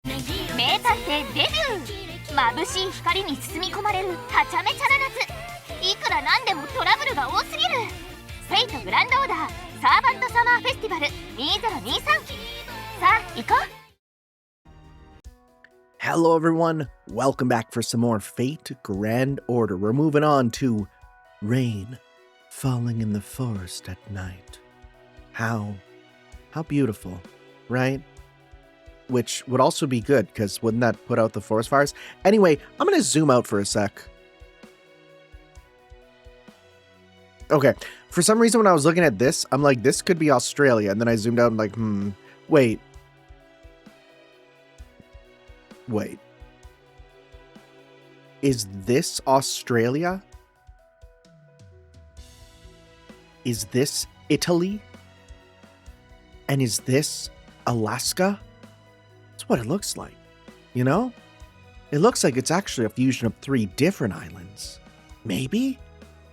名探偵デビュー。眩しい光に包み込まれるはちゃめちゃな夏。いくらなんでもトラブルが多すぎる。フェイトグランドオーダーサーバントサマーフェスティバル2023。さあ行こう。 Hello everyone, welcome back for some more Fate Grand Order. We're moving on to Rain Falling in the Forest at Night. How beautiful, right? Which would also be good, because wouldn't that put out the forest fires? Anyway, I'm going to zoom out for a sec. Okay, for some reason when I was looking at this, I'm like, this could be Australia, and then I zoomed out and like, wait. Wait. Is this Australia? Is this Italy? And is this Alaska? That's what it looks like, you know? It looks like it's actually a fusion of 3 different islands. Maybe?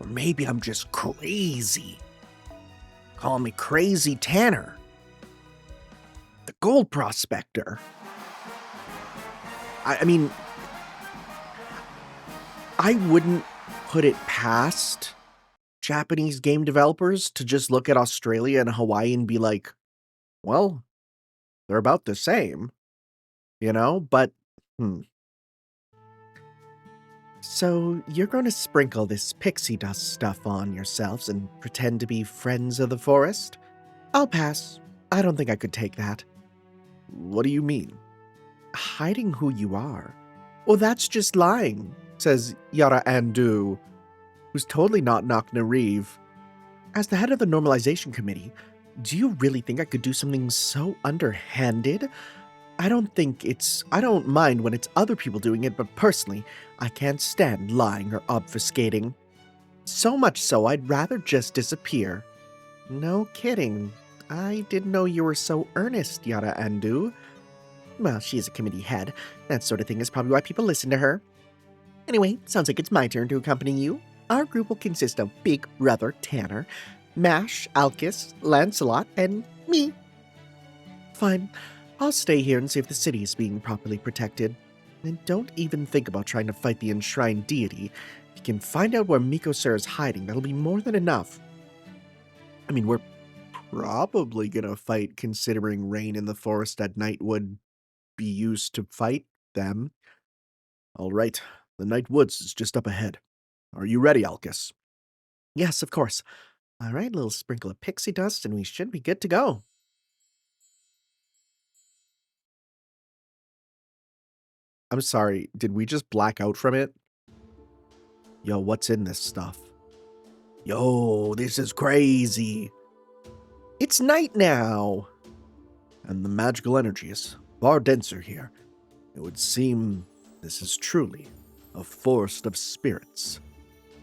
Or maybe I'm just crazy. Call me Crazy Tanner. The gold prospector. I mean, I wouldn't put it past Japanese game developers to just look at Australia and Hawaii and be like, well, they're about the same, you know? But, So, you're going to sprinkle this pixie dust stuff on yourselves and pretend to be friends of the forest? I'll pass. I don't think I could take that. What do you mean? Hiding who you are? Well, that's just lying, says Yara Andu, who's totally not Naknariv. As the head of the normalization committee, do you really think I could do something so underhanded? I don't mind when it's other people doing it, but personally, I can't stand lying or obfuscating. So much so, I'd rather just disappear. No kidding. I didn't know you were so earnest, Yara Andu. Well, she's a committee head. That sort of thing is probably why people listen to her. Anyway, sounds like it's my turn to accompany you. Our group will consist of Big Brother Tanner, Mash, Alkis, Lancelot, and me. Fine. I'll stay here and see if the city is being properly protected. And don't even think about trying to fight the enshrined deity. If you can find out where MikoCer is hiding, that'll be more than enough. I mean, we're probably gonna fight, considering Rain in the Forest at Night would be used to fight them. All right, the Night Woods is just up ahead. Are you ready, Alkis? Yes, of course. All right, little sprinkle of pixie dust, and we should be good to go. I'm sorry, did we just black out from it? Yo, what's in this stuff? Yo, this is crazy. It's night now. And the magical energy is far denser here. It would seem this is truly a forest of spirits.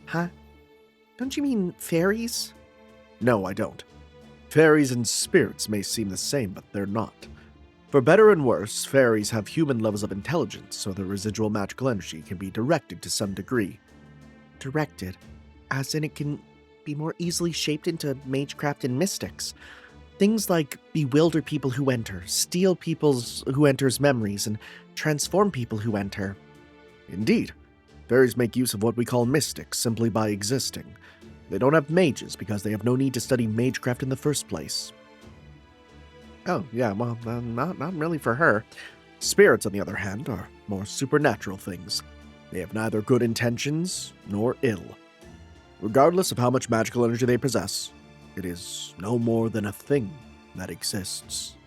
Huh? Don't you mean fairies? No, I don't. Fairies and spirits may seem the same, but they're not. For better and worse, fairies have human levels of intelligence, so the residual magical energy can be directed to some degree. Directed? As in it can be more easily shaped into magecraft and mystics. Things like bewilder people who enter, steal people's who enters memories, and transform people who enter. Indeed. Fairies make use of what we call mystics simply by existing. They don't have mages because they have no need to study magecraft in the first place. Oh, yeah, well, not really for her. Spirits, on the other hand, are more supernatural things. They have neither good intentions nor ill. Regardless of how much magical energy they possess, it is no more than a thing that exists.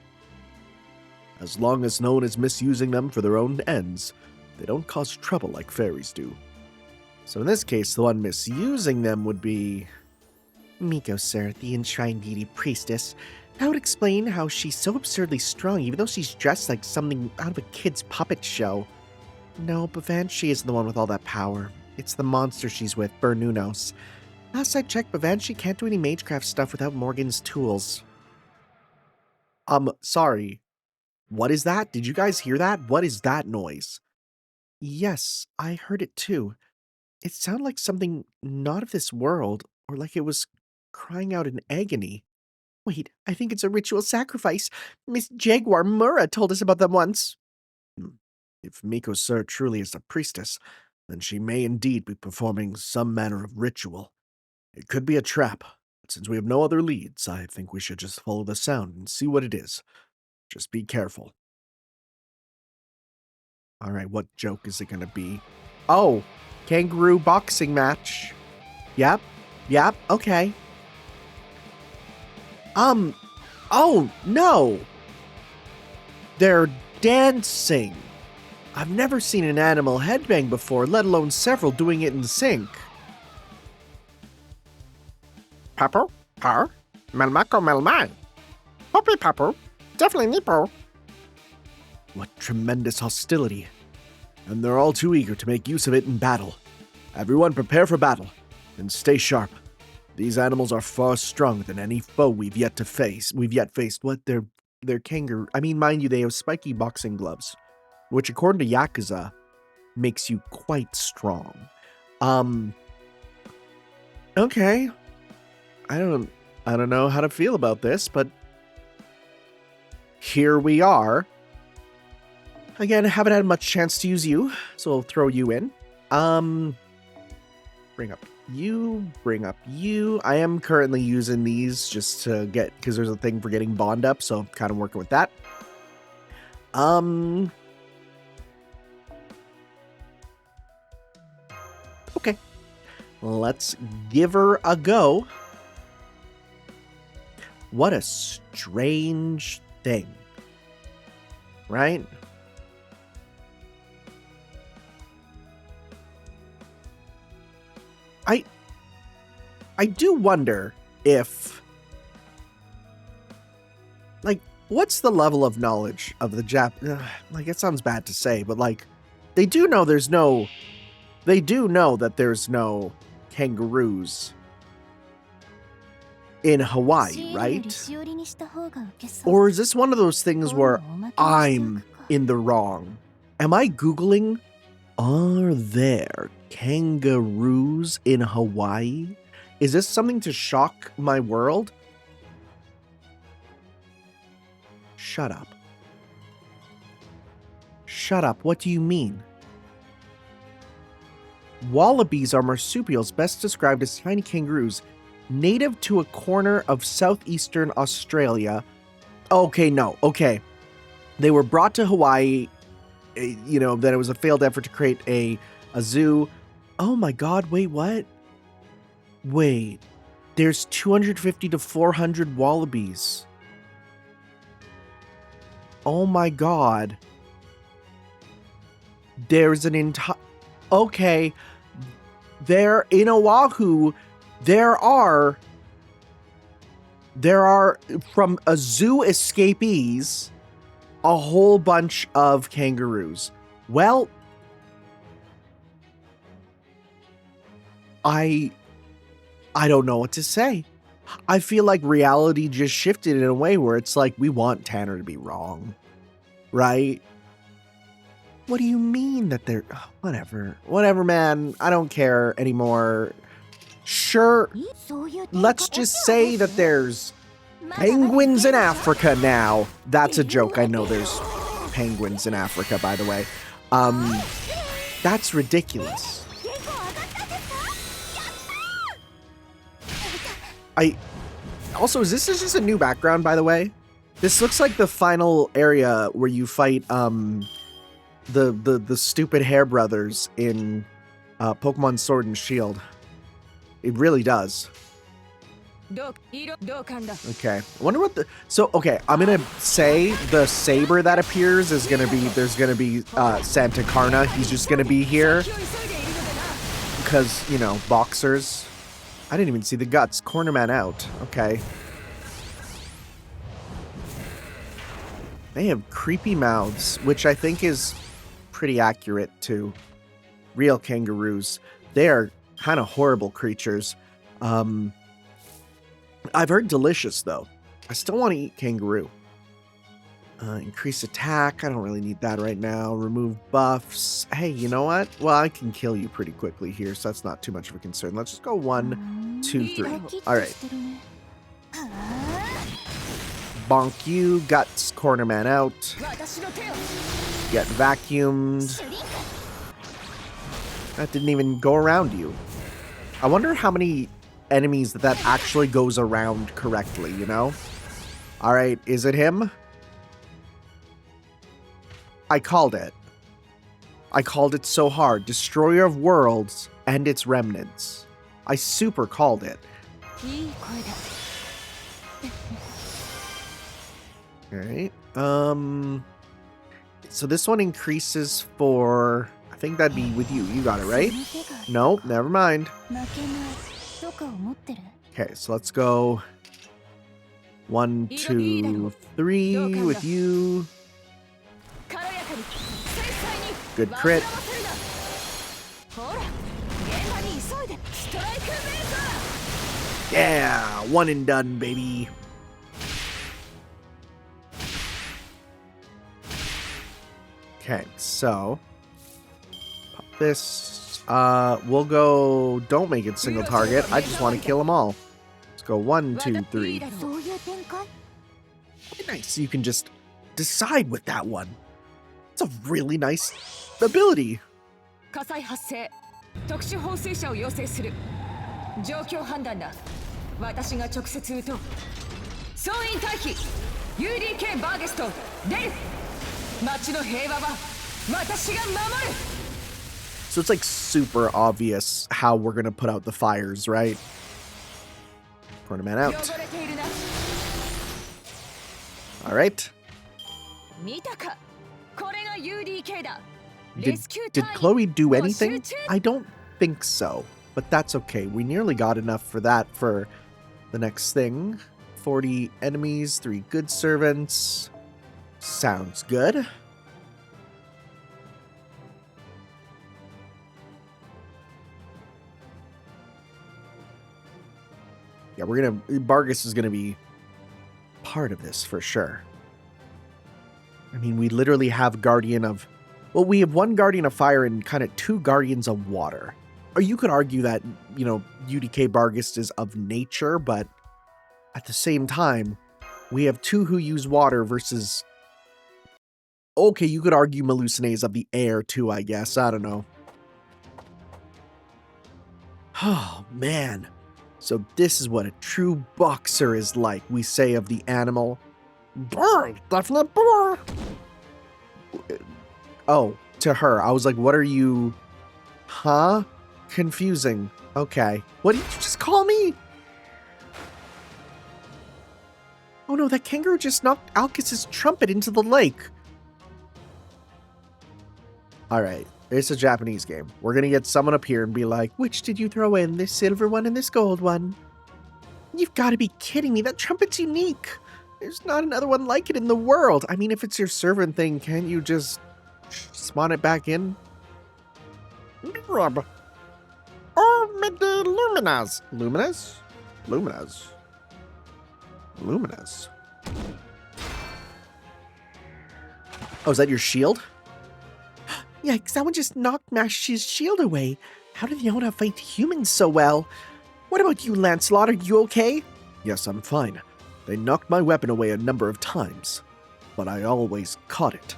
As long as no one is misusing them for their own ends, they don't cause trouble like fairies do. So in this case, the one misusing them would be MikoCer, the enshrined deity priestess. That would explain how she's so absurdly strong, even though she's dressed like something out of a kid's puppet show. No, Bavanshi isn't the one with all that power. It's the monster she's with, Bernunos. Last I checked, Bavanshi can't do any magecraft stuff without Morgan's tools. Sorry. What is that? Did you guys hear that? What is that noise? Yes, I heard it too. It sounded like something not of this world, or like it was crying out in agony. Wait, I think it's a ritual sacrifice. Miss Jaguar Murrah told us about them once. If MikoCer truly is a priestess, then she may indeed be performing some manner of ritual. It could be a trap, but since we have no other leads, I think we should just follow the sound and see what it is. Just be careful. Alright, what joke is it gonna be? Oh, kangaroo boxing match. Yep, okay. Oh, no! They're dancing! I've never seen an animal headbang before, let alone several doing it in sync. Papo, par, melmako melmai. Poppy papo, definitely nipo. What tremendous hostility. And they're all too eager to make use of it in battle. Everyone prepare for battle, and stay sharp. These animals are far stronger than any foe we've yet faced. What? They're kangaroo. I mean, mind you, they have spiky boxing gloves, which according to Yakuza, makes you quite strong. Okay. I don't know how to feel about this, but here we are. Again, I haven't had much chance to use you, so I'll throw you in. Bring up you. I am currently using these just to get, because there's a thing for getting bond up, so I'm kind of working with that. Okay. Let's give her a go. What a strange thing. Right? I do wonder if, like, what's the level of knowledge of the like, it sounds bad to say, but like, they do know that there's no kangaroos in Hawaii, right? Or is this one of those things where I'm in the wrong? Am I Googling, are there kangaroos in Hawaii? Is this something to shock my world? Shut up. Shut up, what do you mean? Wallabies are marsupials best described as tiny kangaroos, native to a corner of southeastern Australia. Okay. They were brought to Hawaii, then it was a failed effort to create a zoo. Oh my god, wait, what? Wait, there's 250 to 400 wallabies. Oh my god. There's an entire... Okay, there in Oahu, there are from a zoo escapees a whole bunch of kangaroos. Well, I don't know what to say. I feel like reality just shifted in a way where it's like, we want Tanner to be wrong, right? What do you mean that they're... Whatever, man. I don't care anymore. Sure, let's just say that there's penguins in Africa now. That's a joke. I know there's penguins in Africa, by the way. That's ridiculous. Also, is this just a new background, by the way? This looks like the final area where you fight, the stupid hair brothers in, Pokemon Sword and Shield. It really does. Okay, I wonder what the... So, okay, I'm gonna say the saber that appears is gonna be... There's gonna be, Santa Carna. He's just gonna be here. Because, boxers... I didn't even see the guts. Cornerman out. Okay. They have creepy mouths, which I think is pretty accurate to real kangaroos. They are kind of horrible creatures. I've heard delicious, though. I still want to eat kangaroo. Increase attack. I don't really need that right now. Remove buffs. Hey, you know what? Well, I can kill you pretty quickly here, so that's not too much of a concern. Let's just go 1, 2, 3. All right. Bonk you. Guts. Cornerman out. Get vacuumed. That didn't even go around you. I wonder how many enemies that actually goes around correctly, you know? Alright, is it him? I called it. I called it so hard. Destroyer of worlds and its remnants. I super called it. Alright. So this one increases for... I think that'd be with you. You got it, right? No, never mind. Okay, so let's go 1, 2, 3 with you. Good crit. Yeah, one and done, baby. Okay, so pop this. We'll go. Don't make it single target. I just want to kill them all. Let's go 1, 2, 3. Nice. You can just decide with that one. It's a really nice ability. 火災発生特殊放水車を要請する状況判断だ私が直接撃とう総員待機 UDK バーゲスト出る街の平和は私が守る So it's like super obvious how we're gonna put out the fires, right? Tournament out. 汚れているな Alright. 見たかこれが UDK だ Did Chloe do anything? I don't think so, but that's okay. We nearly got enough for that for the next thing. 40 enemies, 3 good servants. Sounds good. Yeah, Bargus is gonna be part of this for sure. I mean, we literally have Guardian of... Well, we have 1 Guardian of Fire and kind of 2 Guardians of Water. Or you could argue that, you know, UDK Bargist is of nature, but at the same time, we have 2 who use water versus... Okay, you could argue Melusine is of the air too, I guess. I don't know. Oh, man. So this is what a true boxer is like, we say of the animal. Brr, definite brr. Oh, to her. I was like, what are you... Huh? Confusing. Okay. What did you just call me? Oh no, that kangaroo just knocked Alcus's trumpet into the lake. Alright, it's a Japanese game. We're gonna get someone up here and be like, which did you throw in? This silver one and this gold one? You've got to be kidding me. That trumpet's unique. There's not another one like it in the world. I mean, if it's your servant thing, can't you just... spawn it back in? Rob. Oh, mit the Luminas. Luminous? Luminous. Luminous. Oh, is that your shield? Yeah, someone just knocked Mash's shield away. How did they know how to fight humans so well? What about you, Lancelot? Are you okay? Yes, I'm fine. They knocked my weapon away a number of times, but I always caught it.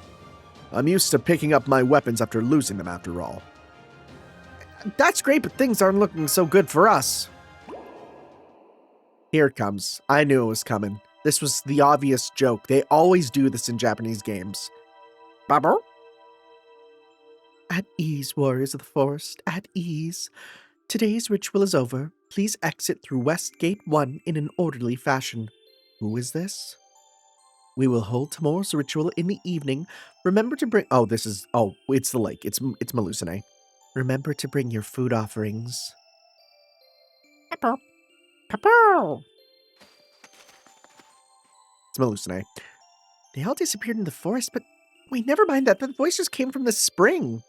I'm used to picking up my weapons after losing them, after all. That's great, but things aren't looking so good for us. Here it comes. I knew it was coming. This was the obvious joke. They always do this in Japanese games. Bubble? At ease, warriors of the forest. At ease. Today's ritual is over. Please exit through West Gate 1 in an orderly fashion. Who is this? We will hold tomorrow's ritual in the evening. Remember to bring... Oh, this is... Oh, it's the lake. It's Melusine. Remember to bring your food offerings. Pepper. Pepper. It's Melusine. They all disappeared in the forest, but... Wait, never mind that. The voices came from the spring.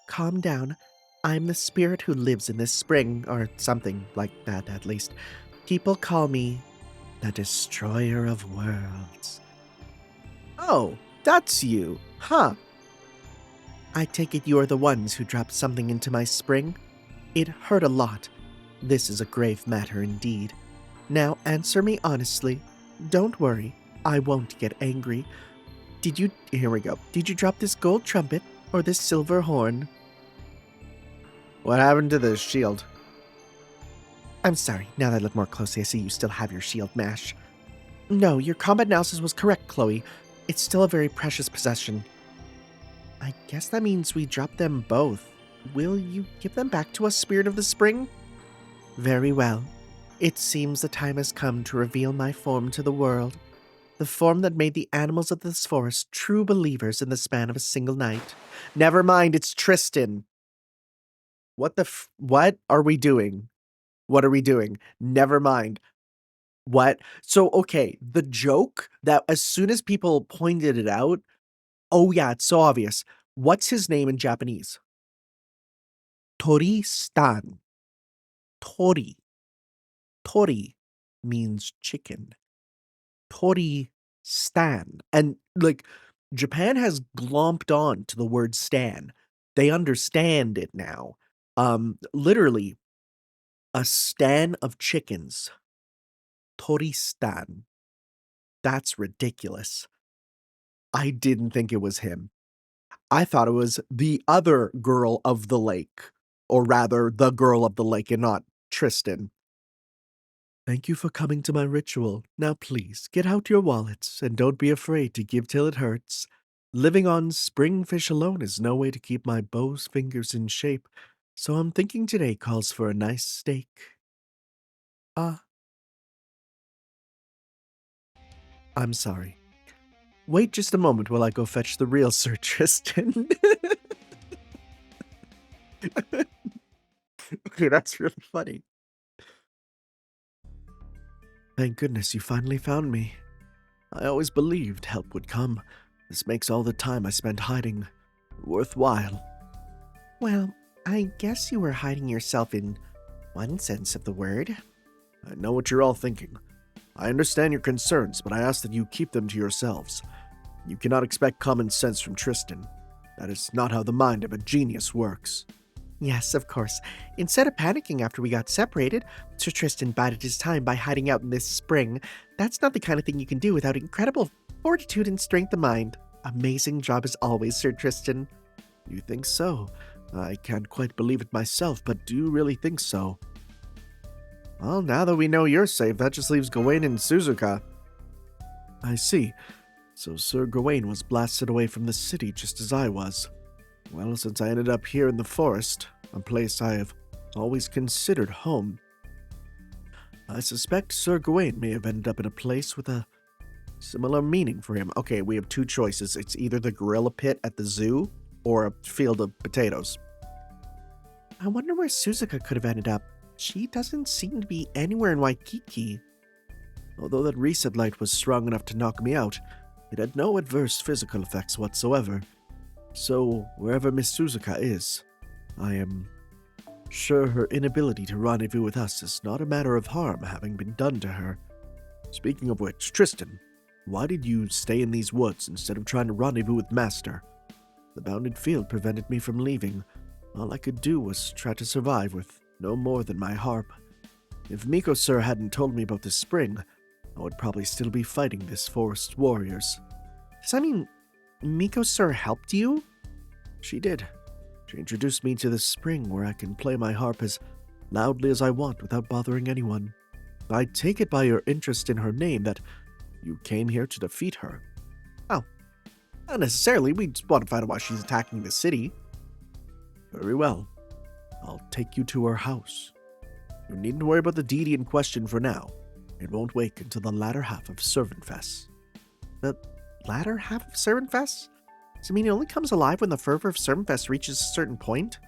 Calm down. I'm the spirit who lives in this spring, or something like that, at least. People call me the Destroyer of Worlds. Oh, that's you, huh? I take it you're the ones who dropped something into my spring? It hurt a lot. This is a grave matter indeed. Now answer me honestly. Don't worry, I won't get angry. Here we go. Did you drop this gold trumpet or this silver horn? What happened to the shield? I'm sorry. Now that I look more closely, I see you still have your shield mash. No, your combat analysis was correct, Chloe. It's still a very precious possession. I guess that means we drop them both. Will you give them back to us, Spirit of the Spring? Very well. It seems the time has come to reveal my form to the world. The form that made the animals of this forest true believers in the span of a single night. Never mind, it's Tristan. What are we doing? What are we doing? Never mind. What? So, okay, the joke that as soon as people pointed it out, oh yeah, it's so obvious. What's his name in Japanese? Tori-stan. Tori. Tori means chicken. Tori-stan. And, like, Japan has glomped on to the word stan. They understand it now. Literally, a stan of chickens. Tori-stan. That's ridiculous. I didn't think it was him. I thought it was the other girl of the lake. Or rather, the girl of the lake and not Tristan. Thank you for coming to my ritual. Now please, get out your wallets and don't be afraid to give till it hurts. Living on spring fish alone is no way to keep my bow's fingers in shape, so I'm thinking today calls for a nice steak. I'm sorry. Wait just a moment while I go fetch the real Sir Tristan. Okay, that's really funny. Thank goodness you finally found me. I always believed help would come. This makes all the time I spent hiding worthwhile. Well, I guess you were hiding yourself in one sense of the word. I know what you're all thinking. I understand your concerns, but I ask that you keep them to yourselves. You cannot expect common sense from Tristan. That is not how the mind of a genius works. Yes, of course. Instead of panicking after we got separated, Sir Tristan bided his time by hiding out in this spring. That's not the kind of thing you can do without incredible fortitude and strength of mind. Amazing job as always, Sir Tristan. You think so? I can't quite believe it myself, but do you really think so? Well, now that we know you're safe, that just leaves Gawain and Suzuka. I see. So Sir Gawain was blasted away from the city just as I was. Well, since I ended up here in the forest, a place I have always considered home, I suspect Sir Gawain may have ended up in a place with a similar meaning for him. Okay, we have two choices. It's either the gorilla pit at the zoo or a field of potatoes. I wonder where Suzuka could have ended up. She doesn't seem to be anywhere in Waikiki. Although that reset light was strong enough to knock me out, it had no adverse physical effects whatsoever. So, wherever Miss Suzuka is, I am sure her inability to rendezvous with us is not a matter of harm having been done to her. Speaking of which, Tristan, why did you stay in these woods instead of trying to rendezvous with Master? The bounded field prevented me from leaving. All I could do was try to survive with no more than my harp. If MikoCer hadn't told me about this spring, I would probably still be fighting this forest's warriors. Does that mean MikoCer helped you? She did. She introduced me to this spring where I can play my harp as loudly as I want without bothering anyone. I take it by your interest in her name that you came here to defeat her. Oh, not necessarily. We just want to find out why she's attacking the city. Very well. I'll take you to her house. You needn't worry about the deity in question for now. It won't wake until the latter half of Servantfest. The latter half of Servantfest? Does it mean it only comes alive when the fervor of Servantfest reaches a certain point?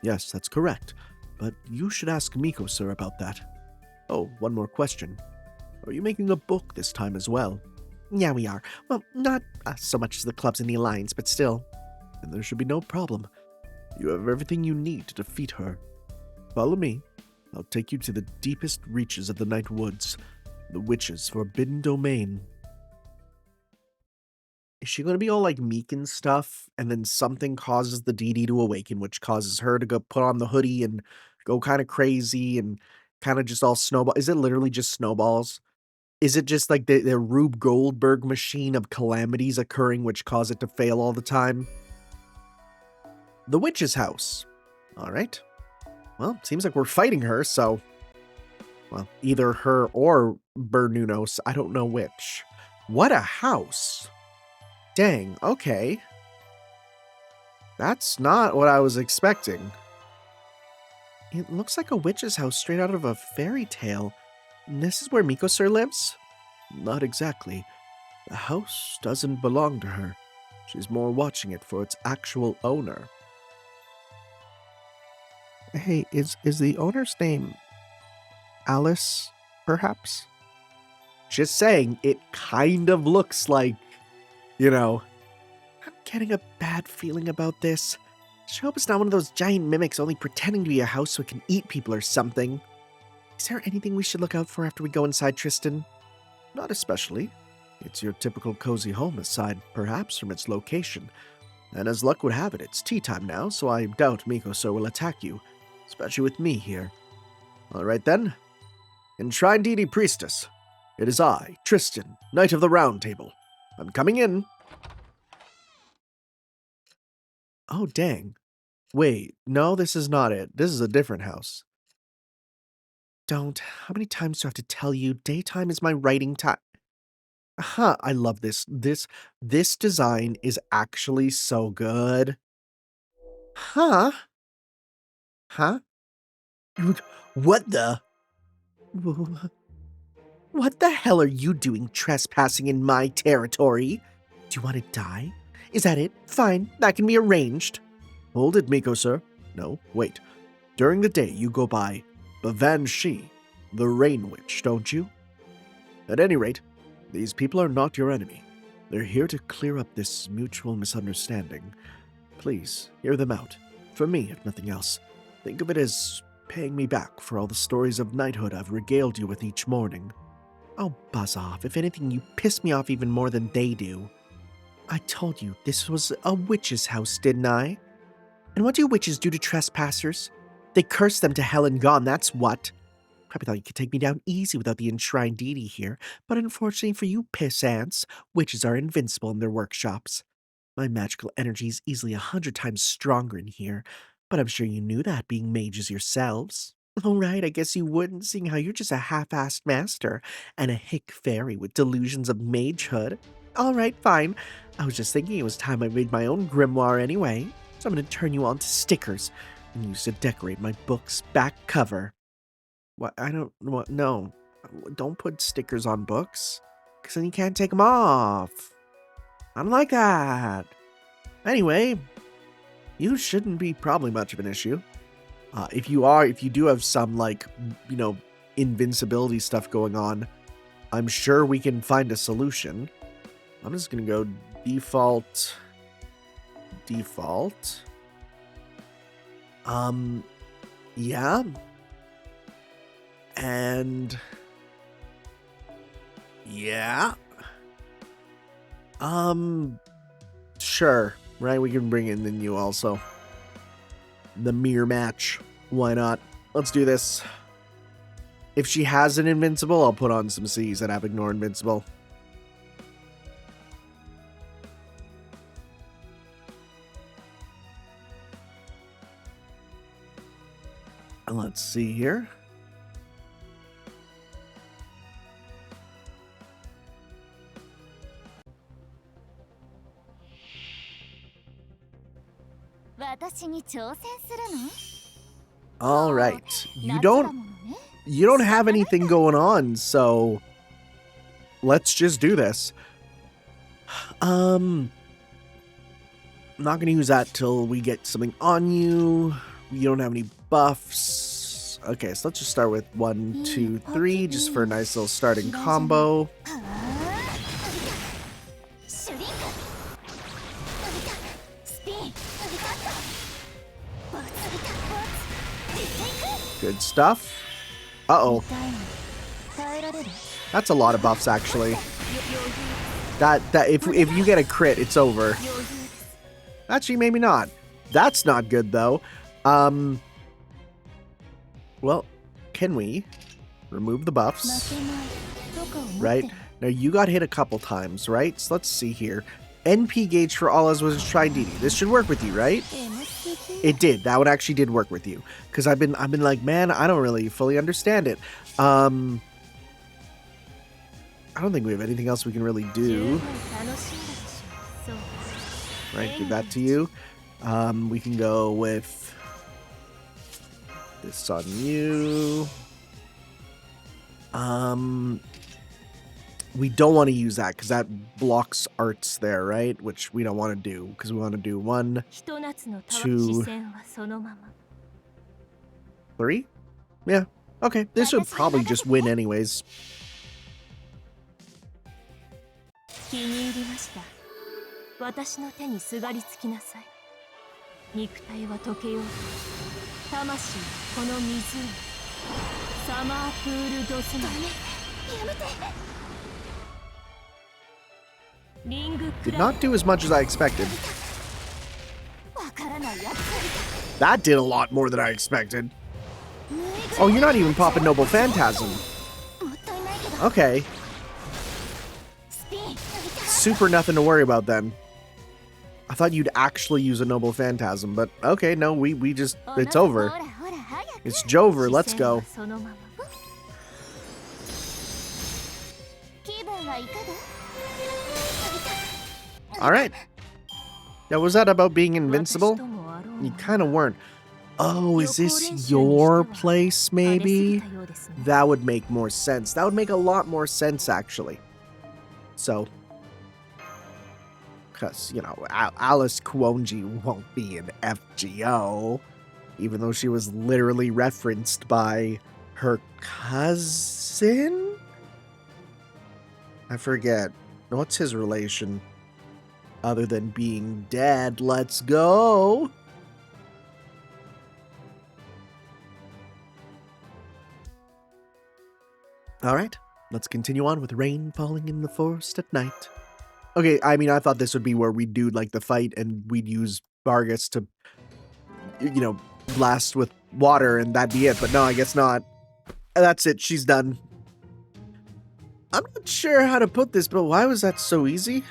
Yes, that's correct. But you should ask MikoCer about that. Oh, one more question. Are you making a book this time as well? Yeah, we are. Well, not so much as the clubs in the Alliance, but still. And there should be no problem. You have everything you need to defeat her. Follow me. I'll take you to the deepest reaches of the Night Woods, the Witch's forbidden domain. Is she going to be all like meek and stuff, and then something causes the deity to awaken, which causes her to go put on the hoodie and go kind of crazy and kind of just all snowball? Is it literally just snowballs? Is it just like the Rube Goldberg machine of calamities occurring which cause it to fail all the time? The witch's house. All right. Well, seems like we're fighting her, so... Well, either her or Bernunos. I don't know which. What a house. Dang, okay. That's not what I was expecting. It looks like a witch's house straight out of a fairy tale. This is where MikoCer lives? Not exactly. The house doesn't belong to her. She's more watching it for its actual owner. Hey, is the owner's name Alice, perhaps? Just saying, it kind of looks like, you know. I'm getting a bad feeling about this. I hope it's not one of those giant mimics only pretending to be a house so it can eat people or something. Is there anything we should look out for after we go inside, Tristan? Not especially. It's your typical cozy home aside, perhaps, from its location. And as luck would have it, it's tea time now, so I doubt MikoCer will attack you, especially with me here. Alright then. Enshrined Deity Priestess. It is I, Tristan, Knight of the Round Table. I'm coming in. Oh, dang. Wait, no, this is not it. This is a different house. Don't. How many times do I have to tell you? Daytime is my writing time. Huh, I love this. This design is actually so good. Huh? Huh? What the? What the hell are you doing trespassing in my territory? Do you want to die? Is that it? Fine, that can be arranged. Hold it, MikoCer. No, wait. During the day, you go by Bavanshi, the Rain Witch, don't you? At any rate, these people are not your enemy. They're here to clear up this mutual misunderstanding. Please, hear them out. For me, if nothing else. Think of it as paying me back for all the stories of knighthood I've regaled you with each morning. Oh, buzz off. If anything, you piss me off even more than they do. I told you this was a witch's house, didn't I? And what do witches do to trespassers? They curse them to hell and gone, that's what. Probably thought you could take me down easy without the enshrined deity here, but unfortunately for you piss ants, witches are invincible in their workshops. My magical energy is easily 100 times stronger in here, but I'm sure you knew that, being mages yourselves. All right, I guess you wouldn't, seeing how you're just a half-assed master and a hick fairy with delusions of magehood. All right, fine. I was just thinking it was time I made my own grimoire anyway, so I'm going to turn you on to stickers and use to decorate my book's back cover. What? No. Don't put stickers on books, because then you can't take them off. I don't like that. Anyway, you shouldn't be probably much of an issue. If you do have some, like, invincibility stuff going on, I'm sure we can find a solution. I'm just gonna go default. Yeah. And yeah. Sure. Right, we can bring in the new also. The mirror match. Why not? Let's do this. If she has an invincible, I'll put on some C's that have ignore invincible. Let's see here. All right. You don't have anything going on, so let's just do this. I'm not gonna use that till we get something on you. You don't have any buffs. Okay, so let's just start with 1, 2, 3, just for a nice little starting combo. Good stuff. Uh-oh. That's a lot of buffs, actually. That if you get a crit, it's over. Actually, maybe not. That's not good, though. Well, can we remove the buffs? right? Now, you got hit a couple times, right? So let's see here. NP gauge for all as was try DD. This should work with you, right? It did. That one actually did work with you. Because I've been like, man, I don't really fully understand it. I don't think we have anything else we can really do. Right, give that to you. We can go with this on you. We don't want to use that because that blocks arts there, right? Which we don't want to do because we want to do 1, 2, 3. Yeah. Okay. This would probably just win anyways. 気に入りました。私の手にすがりつきなさい。肉体は溶けようと、魂はこの湖、サマープールドスマ。やめて。リング Did not do as much as I expected. That did a lot more than I expected. Oh, you're not even popping Noble Phantasm. Okay. Super nothing to worry about then. I thought you'd actually use a Noble Phantasm, but okay, no, we just, it's over. It's Jover, let's go. Alright. Now, was that about being invincible? You kind of weren't. Oh, is this your place, maybe? That would make more sense. That would make a lot more sense, actually. So, because, you know, Alice Kuonji won't be an FGO, even though she was literally referenced by her cousin? I forget. What's his relation? Other than being dead. Let's go! Alright, let's continue on with rain falling in the forest at night. Okay, I mean, I thought this would be where we'd do, like, the fight and we'd use Vargas to, you know, blast with water and that'd be it, but no, I guess not. That's it, she's done. I'm not sure how to put this, but why was that so easy?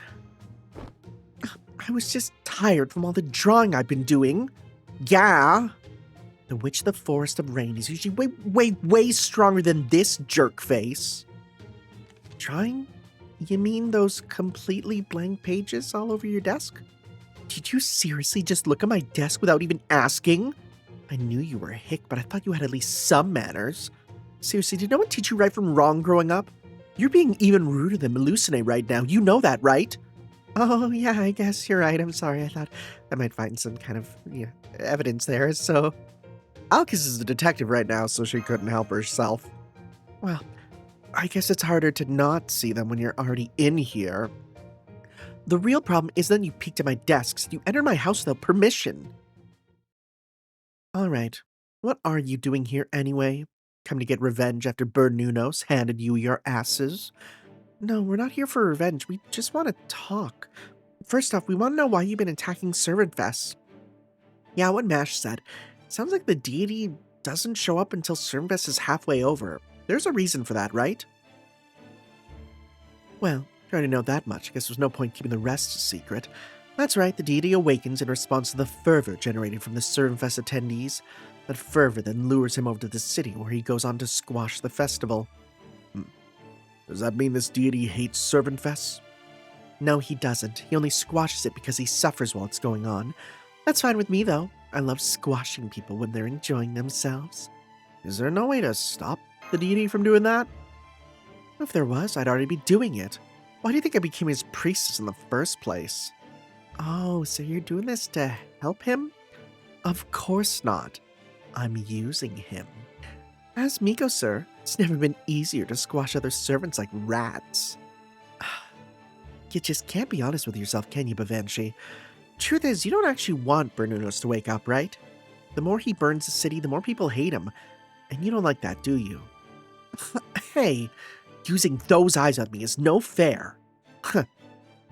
I was just tired from all the drawing I've been doing. Yeah. The Witch of the Forest of Rain is usually way stronger than this jerk face. Drawing? You mean those completely blank pages all over your desk? Did you seriously just look at my desk without even asking? I knew you were a hick, but I thought you had at least some manners. Seriously, did no one teach you right from wrong growing up? You're being even ruder than Melusine right now. You know that, right? Oh, yeah, I guess you're right. I'm sorry. I thought I might find some kind of evidence there, so... Alcus is a detective right now, so she couldn't help herself. Well, I guess it's harder to not see them when you're already in here. The real problem is that you peeked at my desks. You entered my house without permission. Alright, what are you doing here anyway? Come to get revenge after Bernunos handed you your asses? No, we're not here for revenge. We just want to talk. First off, we want to know why you've been attacking Servant Fest. Yeah, what Mash said. Sounds like the deity doesn't show up until Servant Fest is halfway over. There's a reason for that, right? Well, you already know that much. I guess there's no point keeping the rest a secret. That's right, the deity awakens in response to the fervor generated from the Servant Fest attendees. That fervor then lures him over to the city where he goes on to squash the festival. Does that mean this deity hates Servant Fest? No, he doesn't. He only squashes it because he suffers while it's going on. That's fine with me, though. I love squashing people when they're enjoying themselves. Is there no way to stop the deity from doing that? If there was, I'd already be doing it. Why do you think I became his priestess in the first place? Oh, so you're doing this to help him? Of course not. I'm using him. As MikoCer, it's never been easier to squash other servants like rats. You just can't be honest with yourself, can you, Bavanshi? Truth is, you don't actually want Bernunos to wake up, right? The more he burns the city, the more people hate him. And you don't like that, do you? Hey, using those eyes on me is no fair.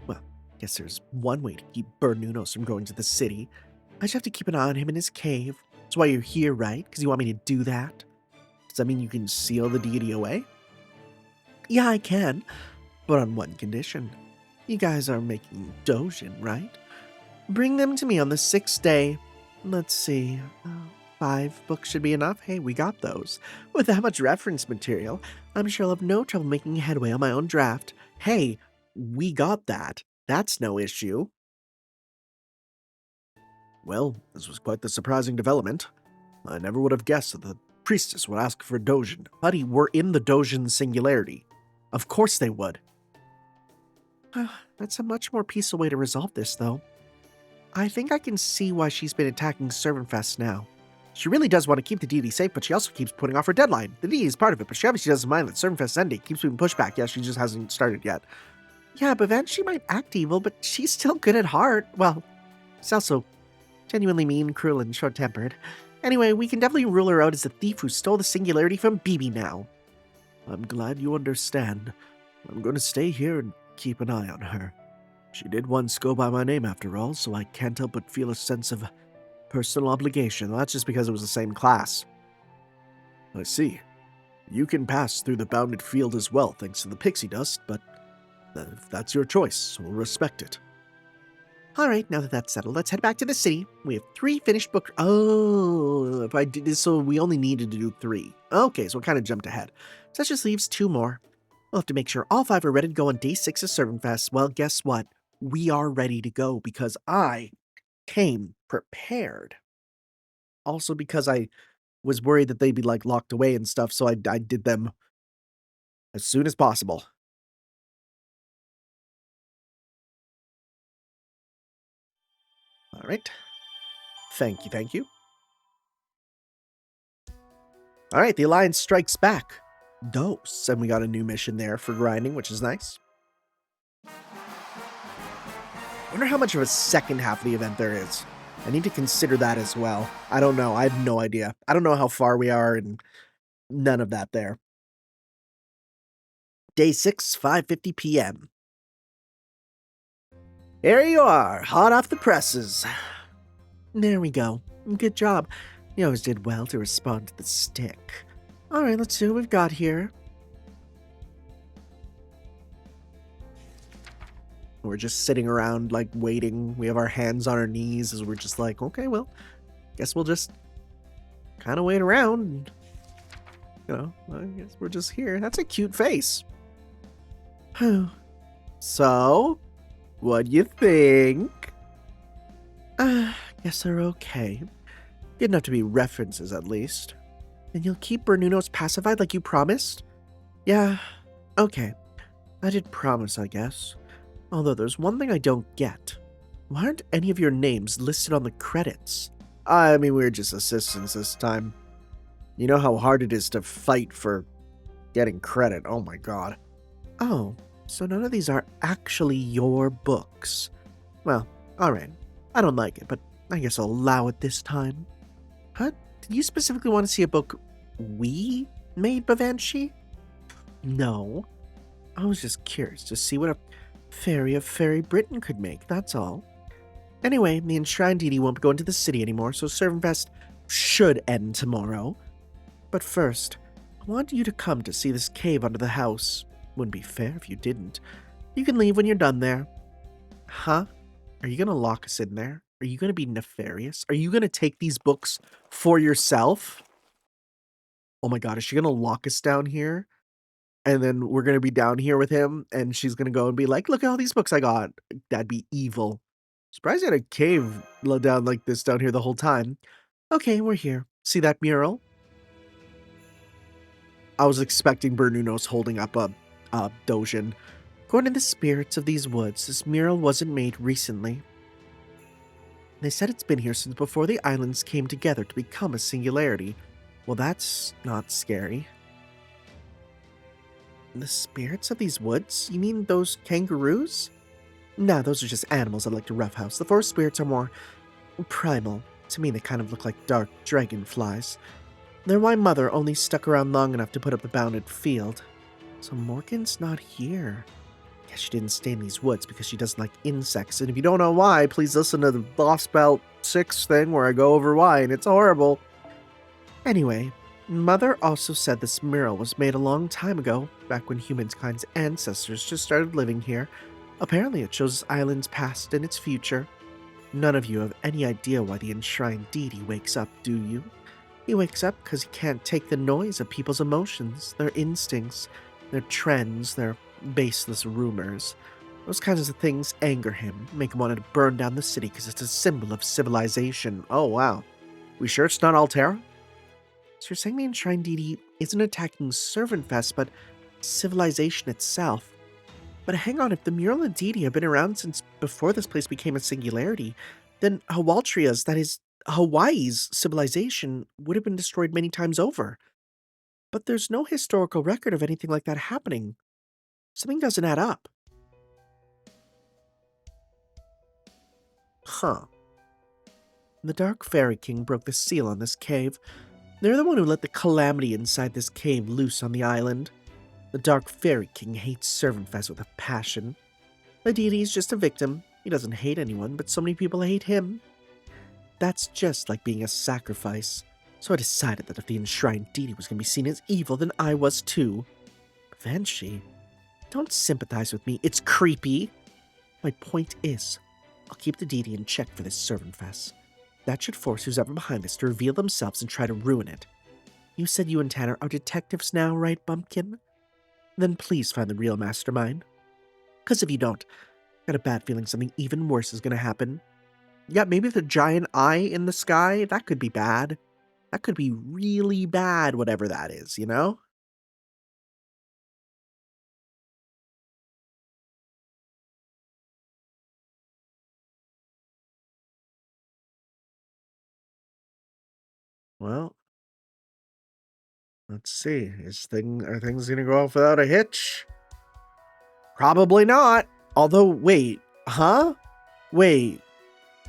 Well, guess there's one way to keep Bernunos from going to the city. I just have to keep an eye on him in his cave. That's why you're here, right? Because you want me to do that? Does that mean you can seal the deity away? Yeah, I can, but on one condition. You guys are making dojin, right? Bring them to me on the 6th day. Let's see, 5 books should be enough. Hey, we got those. With that much reference material, I'm sure I'll have no trouble making headway on my own draft. Hey, we got that. That's no issue. Well, this was quite the surprising development. I never would have guessed that the priestess would ask for dojin. Buddy, we're in the dojin singularity. Of course they would. That's a much more peaceful way to resolve this, though. I think I can see why she's been attacking Servantfest now. She really does want to keep the deity safe, but she also keeps putting off her deadline. The deity is part of it, but she obviously doesn't mind that Servantfest's ending keeps being pushed back. Yeah, she just hasn't started yet. Yeah, but then she might act evil, but she's still good at heart. Well, she's also genuinely mean, cruel, and short-tempered. Anyway, we can definitely rule her out as the thief who stole the singularity from Bibi now. I'm glad you understand. I'm going to stay here and keep an eye on her. She did once go by my name after all, so I can't help but feel a sense of personal obligation. Well, that's just because it was the same class. I see. You can pass through the bounded field as well, thanks to the pixie dust, but if that's your choice, we'll respect it. Alright, now that that's settled, let's head back to the city. We have 3 finished books. Oh, if I did this, so we only needed to do 3. Okay, so it kind of jumped ahead. So that just leaves 2 more. We'll have to make sure all 5 are ready to go on day 6 of Servantfest. Well, guess what? We are ready to go because I came prepared. Also because I was worried that they'd be like locked away and stuff, so I did them as soon as possible. All right. Thank you, thank you. All right, the Alliance strikes back. Dose, and we got a new mission there for grinding, which is nice. I wonder how much of a second half of the event there is. I need to consider that as well. I don't know. I have no idea. I don't know how far we are and none of that there. Day 6, 5:50 p.m. Here you are, hot off the presses. There we go. Good job. You always did well to respond to the stick. Alright, let's see what we've got here. We're just sitting around, like, waiting. We have our hands on our knees as we're just like, okay, well, guess we'll just kind of wait around. And, I guess we're just here. That's a cute face. So, what do you think? Guess they're okay. Good enough to be references, at least. And you'll keep Bernunos pacified like you promised? Yeah, okay. I did promise, I guess. Although there's one thing I don't get. Why aren't any of your names listed on the credits? I mean, we're just assistants this time. You know how hard it is to fight for getting credit. Oh my god. Oh, so none of these are actually your books. Well, alright. I don't like it, but I guess I'll allow it this time. Huh? Did you specifically want to see a book we made, Bavanshi? No. I was just curious to see what a fairy of Fairy Britain could make, that's all. Anyway, the enshrined deity won't go into the city anymore, so Servantfest should end tomorrow. But first, I want you to come to see this cave under the house. Wouldn't be fair if you didn't. You can leave when you're done there. Huh? Are you gonna lock us in there? Are you gonna be nefarious? Are you gonna take these books for yourself? Oh my god, is she gonna lock us down here? And then we're gonna be down here with him, and she's gonna go and be like, look at all these books I got. That'd be evil. Surprised I had a cave down like this down here the whole time. Okay, we're here. See that mural? I was expecting Bernunos holding up a dojin. According to the spirits of these woods, this mural wasn't made recently. They said it's been here since before the islands came together to become a singularity. Well, that's not scary. The spirits of these woods? You mean those kangaroos? Nah, those are just animals I like to roughhouse. The forest spirits are more primal. To me, they kind of look like dark dragonflies. They're why Mother only stuck around long enough to put up the bounded field. So Morgan's not here. Guess she didn't stay in these woods because she doesn't like insects. And if you don't know why, please listen to the Lost Belt 6 thing where I go over why, and it's horrible. Anyway, Mother also said this mural was made a long time ago, back when humankind's ancestors just started living here. Apparently it shows this island's past and its future. None of you have any idea why the enshrined deity wakes up, do you? He wakes up because he can't take the noise of people's emotions, their instincts, their trends, their baseless rumors. Those kinds of things anger him, make him want to burn down the city because it's a symbol of civilization. Oh, wow. We sure it's not Altera? So you're saying the enshrined deity isn't attacking Servantfest, but civilization itself. But hang on, if the mural and deity have been around since before this place became a singularity, then Hawaltria's, that is, Hawaii's civilization would have been destroyed many times over. But there's no historical record of anything like that happening. Something doesn't add up. Huh. The Dark Fairy King broke the seal on this cave. They're the one who let the calamity inside this cave loose on the island. The Dark Fairy King hates Servantfest with a passion. The deity is just a victim. He doesn't hate anyone, but so many people hate him. That's just like being a sacrifice. So I decided that if the enshrined deity was going to be seen as evil, then I was too. Banshee, don't sympathize with me. It's creepy. My point is, I'll keep the deity in check for this Servantfest. That should force who's ever behind this to reveal themselves and try to ruin it. You said you and Tanner are detectives now, right, Bumpkin? Then please find the real mastermind. Because if you don't, I got a bad feeling something even worse is going to happen. Yeah, maybe the giant eye in the sky, that could be bad. That could be really bad, whatever that is, you know? Well, let's see. Are things going to go off without a hitch? Probably not. Although, wait. Huh? Wait.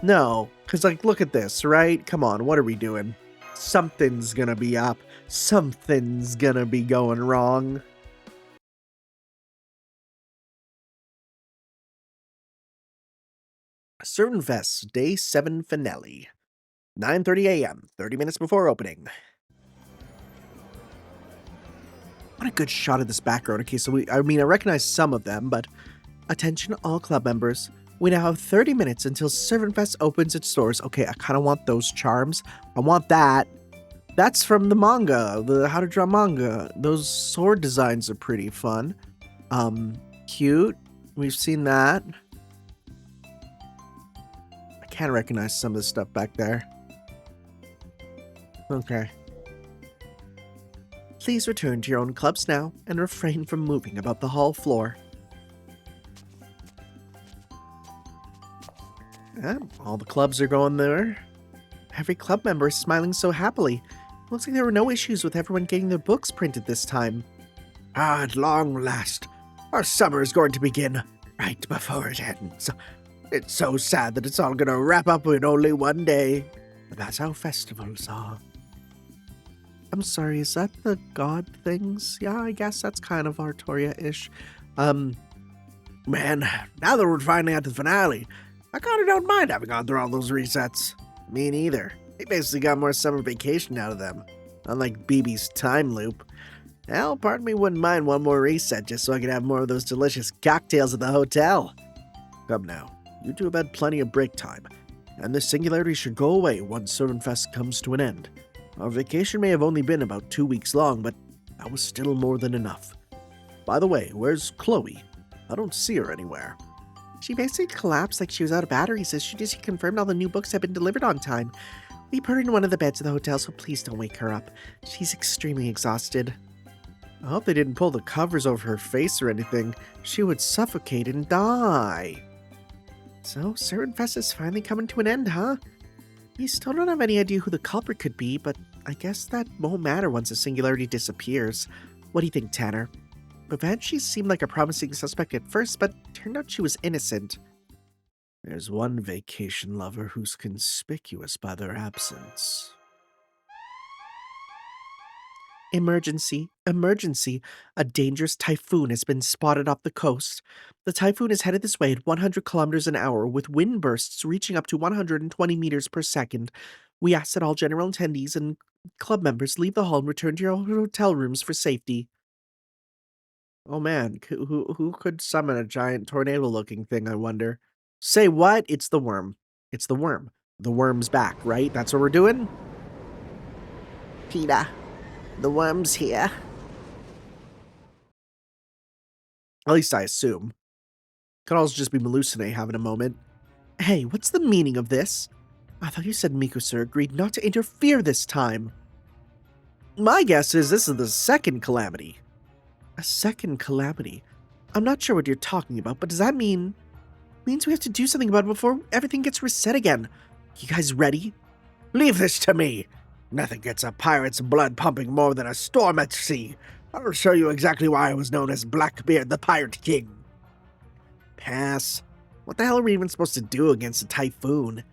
No. Because, like, look at this, right? Come on, what are we doing? Something's gonna be up. Something's gonna be going wrong. Servantfest, Day 7 finale. 9:30 a.m., 30 minutes before opening. What a good shot of this background. Okay, so I recognize some of them, but attention all club members. We now have 30 minutes until Servantfest opens its doors. Okay, I kind of want those charms. I want that. That's from the manga, the How to Draw manga. Those sword designs are pretty fun. Cute. We've seen that. I can't recognize some of the stuff back there. Okay. Please return to your own clubs now and refrain from moving about the hall floor. Yeah, all the clubs are going there. Every club member is smiling so happily. Looks like there were no issues with everyone getting their books printed this time. Ah, at long last, our summer is going to begin right before it ends. It's so sad that it's all going to wrap up in only one day. But that's how festivals are. I'm sorry, is that the god things? Yeah, I guess that's kind of Artoria-ish. Man, now that we're finally at the finale, I kinda don't mind having gone through all those resets. Me neither. They basically got more summer vacation out of them. Unlike BB's time loop. Hell, part of me wouldn't mind one more reset just so I could have more of those delicious cocktails at the hotel. Come now, you two have had plenty of break time, and this singularity should go away once Servantfest comes to an end. Our vacation may have only been about 2 weeks long, but that was still more than enough. By the way, where's Chloe? I don't see her anywhere. She basically collapsed like she was out of batteries as soon as she confirmed all the new books had been delivered on time. We put her in one of the beds of the hotel, so please don't wake her up. She's extremely exhausted. I hope they didn't pull the covers over her face or anything. She would suffocate and die. So, Servantfest is finally coming to an end, huh? We still don't have any idea who the culprit could be, but I guess that won't matter once the singularity disappears. What do you think, Tanner? Babanshi seemed like a promising suspect at first, but turned out she was innocent. There's one vacation lover who's conspicuous by their absence. Emergency, emergency. A dangerous typhoon has been spotted off the coast. The typhoon is headed this way at 100 kilometers an hour, with wind bursts reaching up to 120 meters per second. We ask that all general attendees and Club members, leave the hall and return to your hotel rooms for safety. Oh man, who could summon a giant tornado-looking thing, I wonder? Say what? It's the worm. It's the worm. The worm's back, right? That's what we're doing? Peter, the worm's here. At least I assume. Could also just be Melusine having a moment. Hey, what's the meaning of this? I thought you said MikoCer agreed not to interfere this time. My guess is this is the second calamity. A second calamity? I'm not sure what you're talking about, but does that mean... means we have to do something about it before everything gets reset again. You guys ready? Leave this to me. Nothing gets a pirate's blood pumping more than a storm at sea. I'll show you exactly why I was known as Blackbeard the Pirate King. Pass. What the hell are we even supposed to do against a typhoon?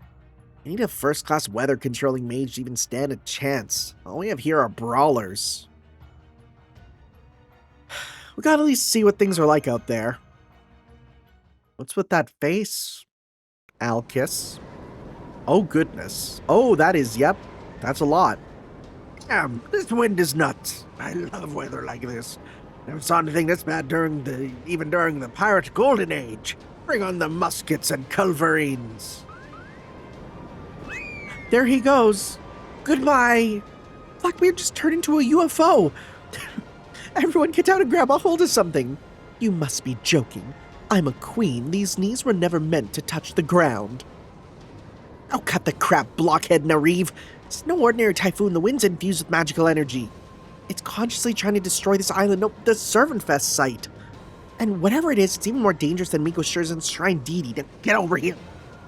You need a first-class weather-controlling mage to even stand a chance. All we have here are brawlers. We gotta at least see what things are like out there. What's with that face? Alkis. Oh, goodness. Oh, that is, yep. That's a lot. Damn, this wind is nuts. I love weather like this. Never saw anything this bad even during the pirate golden age. Bring on the muskets and culverines. There he goes. Goodbye. Blackbeard just turned into a UFO. Everyone get down and grab a hold of something. You must be joking. I'm a queen. These knees were never meant to touch the ground. Oh, cut the crap, blockhead Nariv. It's no ordinary typhoon. The wind's infused with magical energy. It's consciously trying to destroy this island, no, the Servant Fest site. And whatever it is, it's even more dangerous than MikoCer's enshrined deity. Then get over here.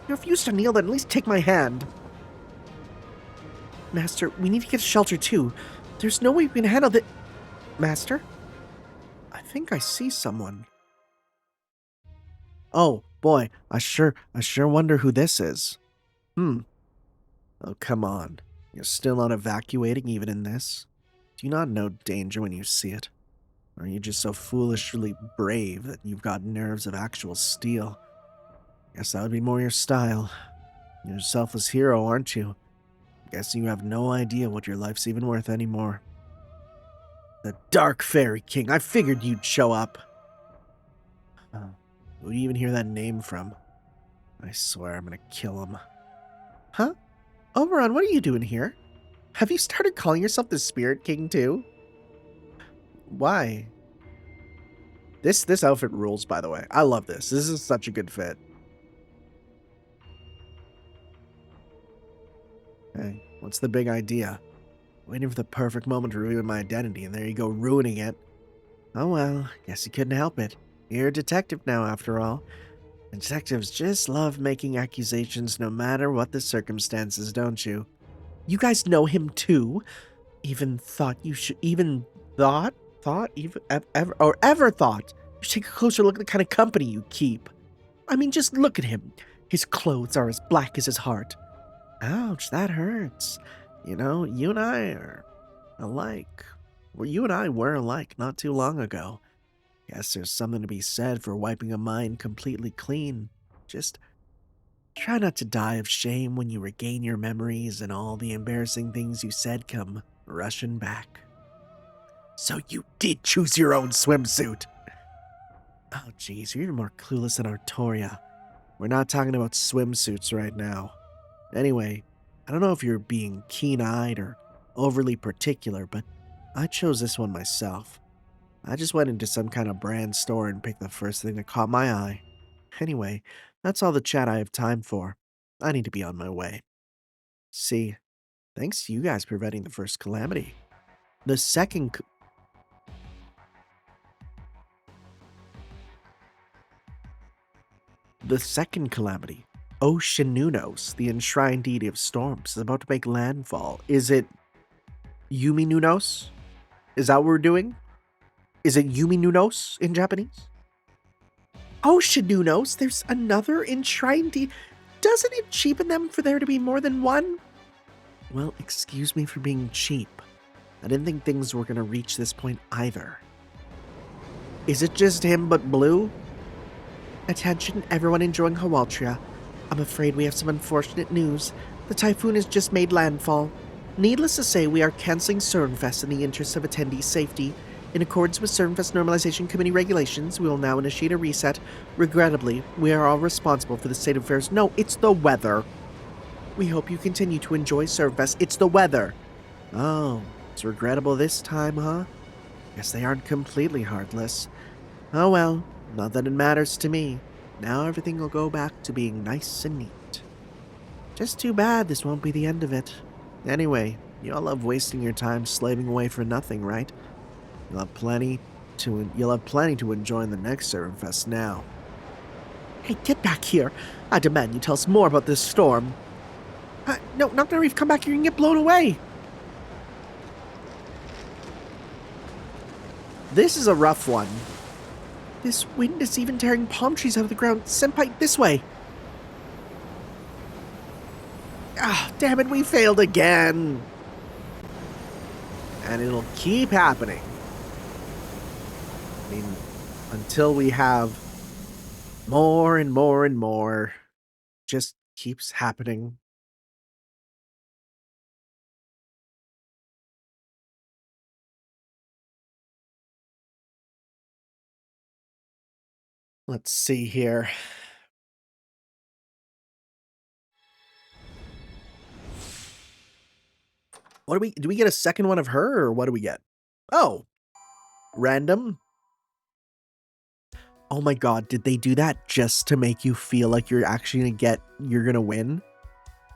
You refuse to kneel, then at least take my hand. Master, we need to get shelter too. There's no way we can handle the... Master? I think I see someone. Oh, boy, I sure wonder who this is. Oh, come on. You're still not evacuating even in this? Do you not know danger when you see it? Or are you just so foolishly brave that you've got nerves of actual steel? Guess that would be more your style. You're a selfless hero, aren't you? Guessing you have no idea what your life's even worth anymore. The Dark Fairy King. I figured you'd show up. Who'd you even hear that name from? I swear I'm gonna kill him. Huh? Oberon, what are you doing here? Have you started calling yourself the Spirit King too? Why? This outfit rules, by the way. I love this. This is such a good fit. Hey, what's the big idea? Waiting for the perfect moment to reveal my identity, and there you go, ruining it. Oh well, guess you couldn't help it. You're a detective now, after all. And detectives just love making accusations no matter what the circumstances, don't you? You guys know him too? Ever thought you should take a closer look at the kind of company you keep? I mean, just look at him. His clothes are as black as his heart. Ouch, that hurts. You know, you and I are alike. Well, you and I were alike not too long ago. Guess there's something to be said for wiping a mind completely clean. Just try not to die of shame when you regain your memories and all the embarrassing things you said come rushing back. So you did choose your own swimsuit. Oh, geez, you're even more clueless than Artoria. We're not talking about swimsuits right now. Anyway, I don't know if you're being keen-eyed or overly particular, but I chose this one myself. I just went into some kind of brand store and picked the first thing that caught my eye. Anyway, that's all the chat I have time for. I need to be on my way. See, thanks to you guys preventing the first calamity. The second calamity, Oceanunos, the enshrined deity of storms, is about to make landfall. Is it Yumi Nunos? Is that what we're doing? Is it Yumi Nunos in Japanese? Oceanunos, there's another enshrined deity. Doesn't it cheapen them for there to be more than one? Well, excuse me for being cheap. I didn't think things were going to reach this point either. Is it just him but blue? Attention, everyone enjoying Hawaltria. I'm afraid we have some unfortunate news. The typhoon has just made landfall. Needless to say, we are canceling CernFest in the interest of attendees' safety. In accordance with CernFest Normalization Committee regulations, we will now initiate a reset. Regrettably, we are all responsible for the state of affairs. No, it's the weather. We hope you continue to enjoy CernFest. It's the weather. Oh, it's regrettable this time, huh? Guess they aren't completely heartless. Oh well, not that it matters to me. Now everything will go back to being nice and neat. Just too bad this won't be the end of it. Anyway, you all love wasting your time slaving away for nothing, right? You'll have plenty to enjoy in the next CernFest now. Hey, get back here! I demand you tell us more about this storm. No, not that we've come back here and get blown away! This is a rough one. This wind is even tearing palm trees out of the ground. Senpai, this way! Ah, damn it, we failed again! And it'll keep happening. I mean, until we have more and more and more. Just keeps happening. Let's see here. What do we get a second one of her, or what do we get? Oh, random. Oh my god, did they do that just to make you feel like you're actually you're gonna win?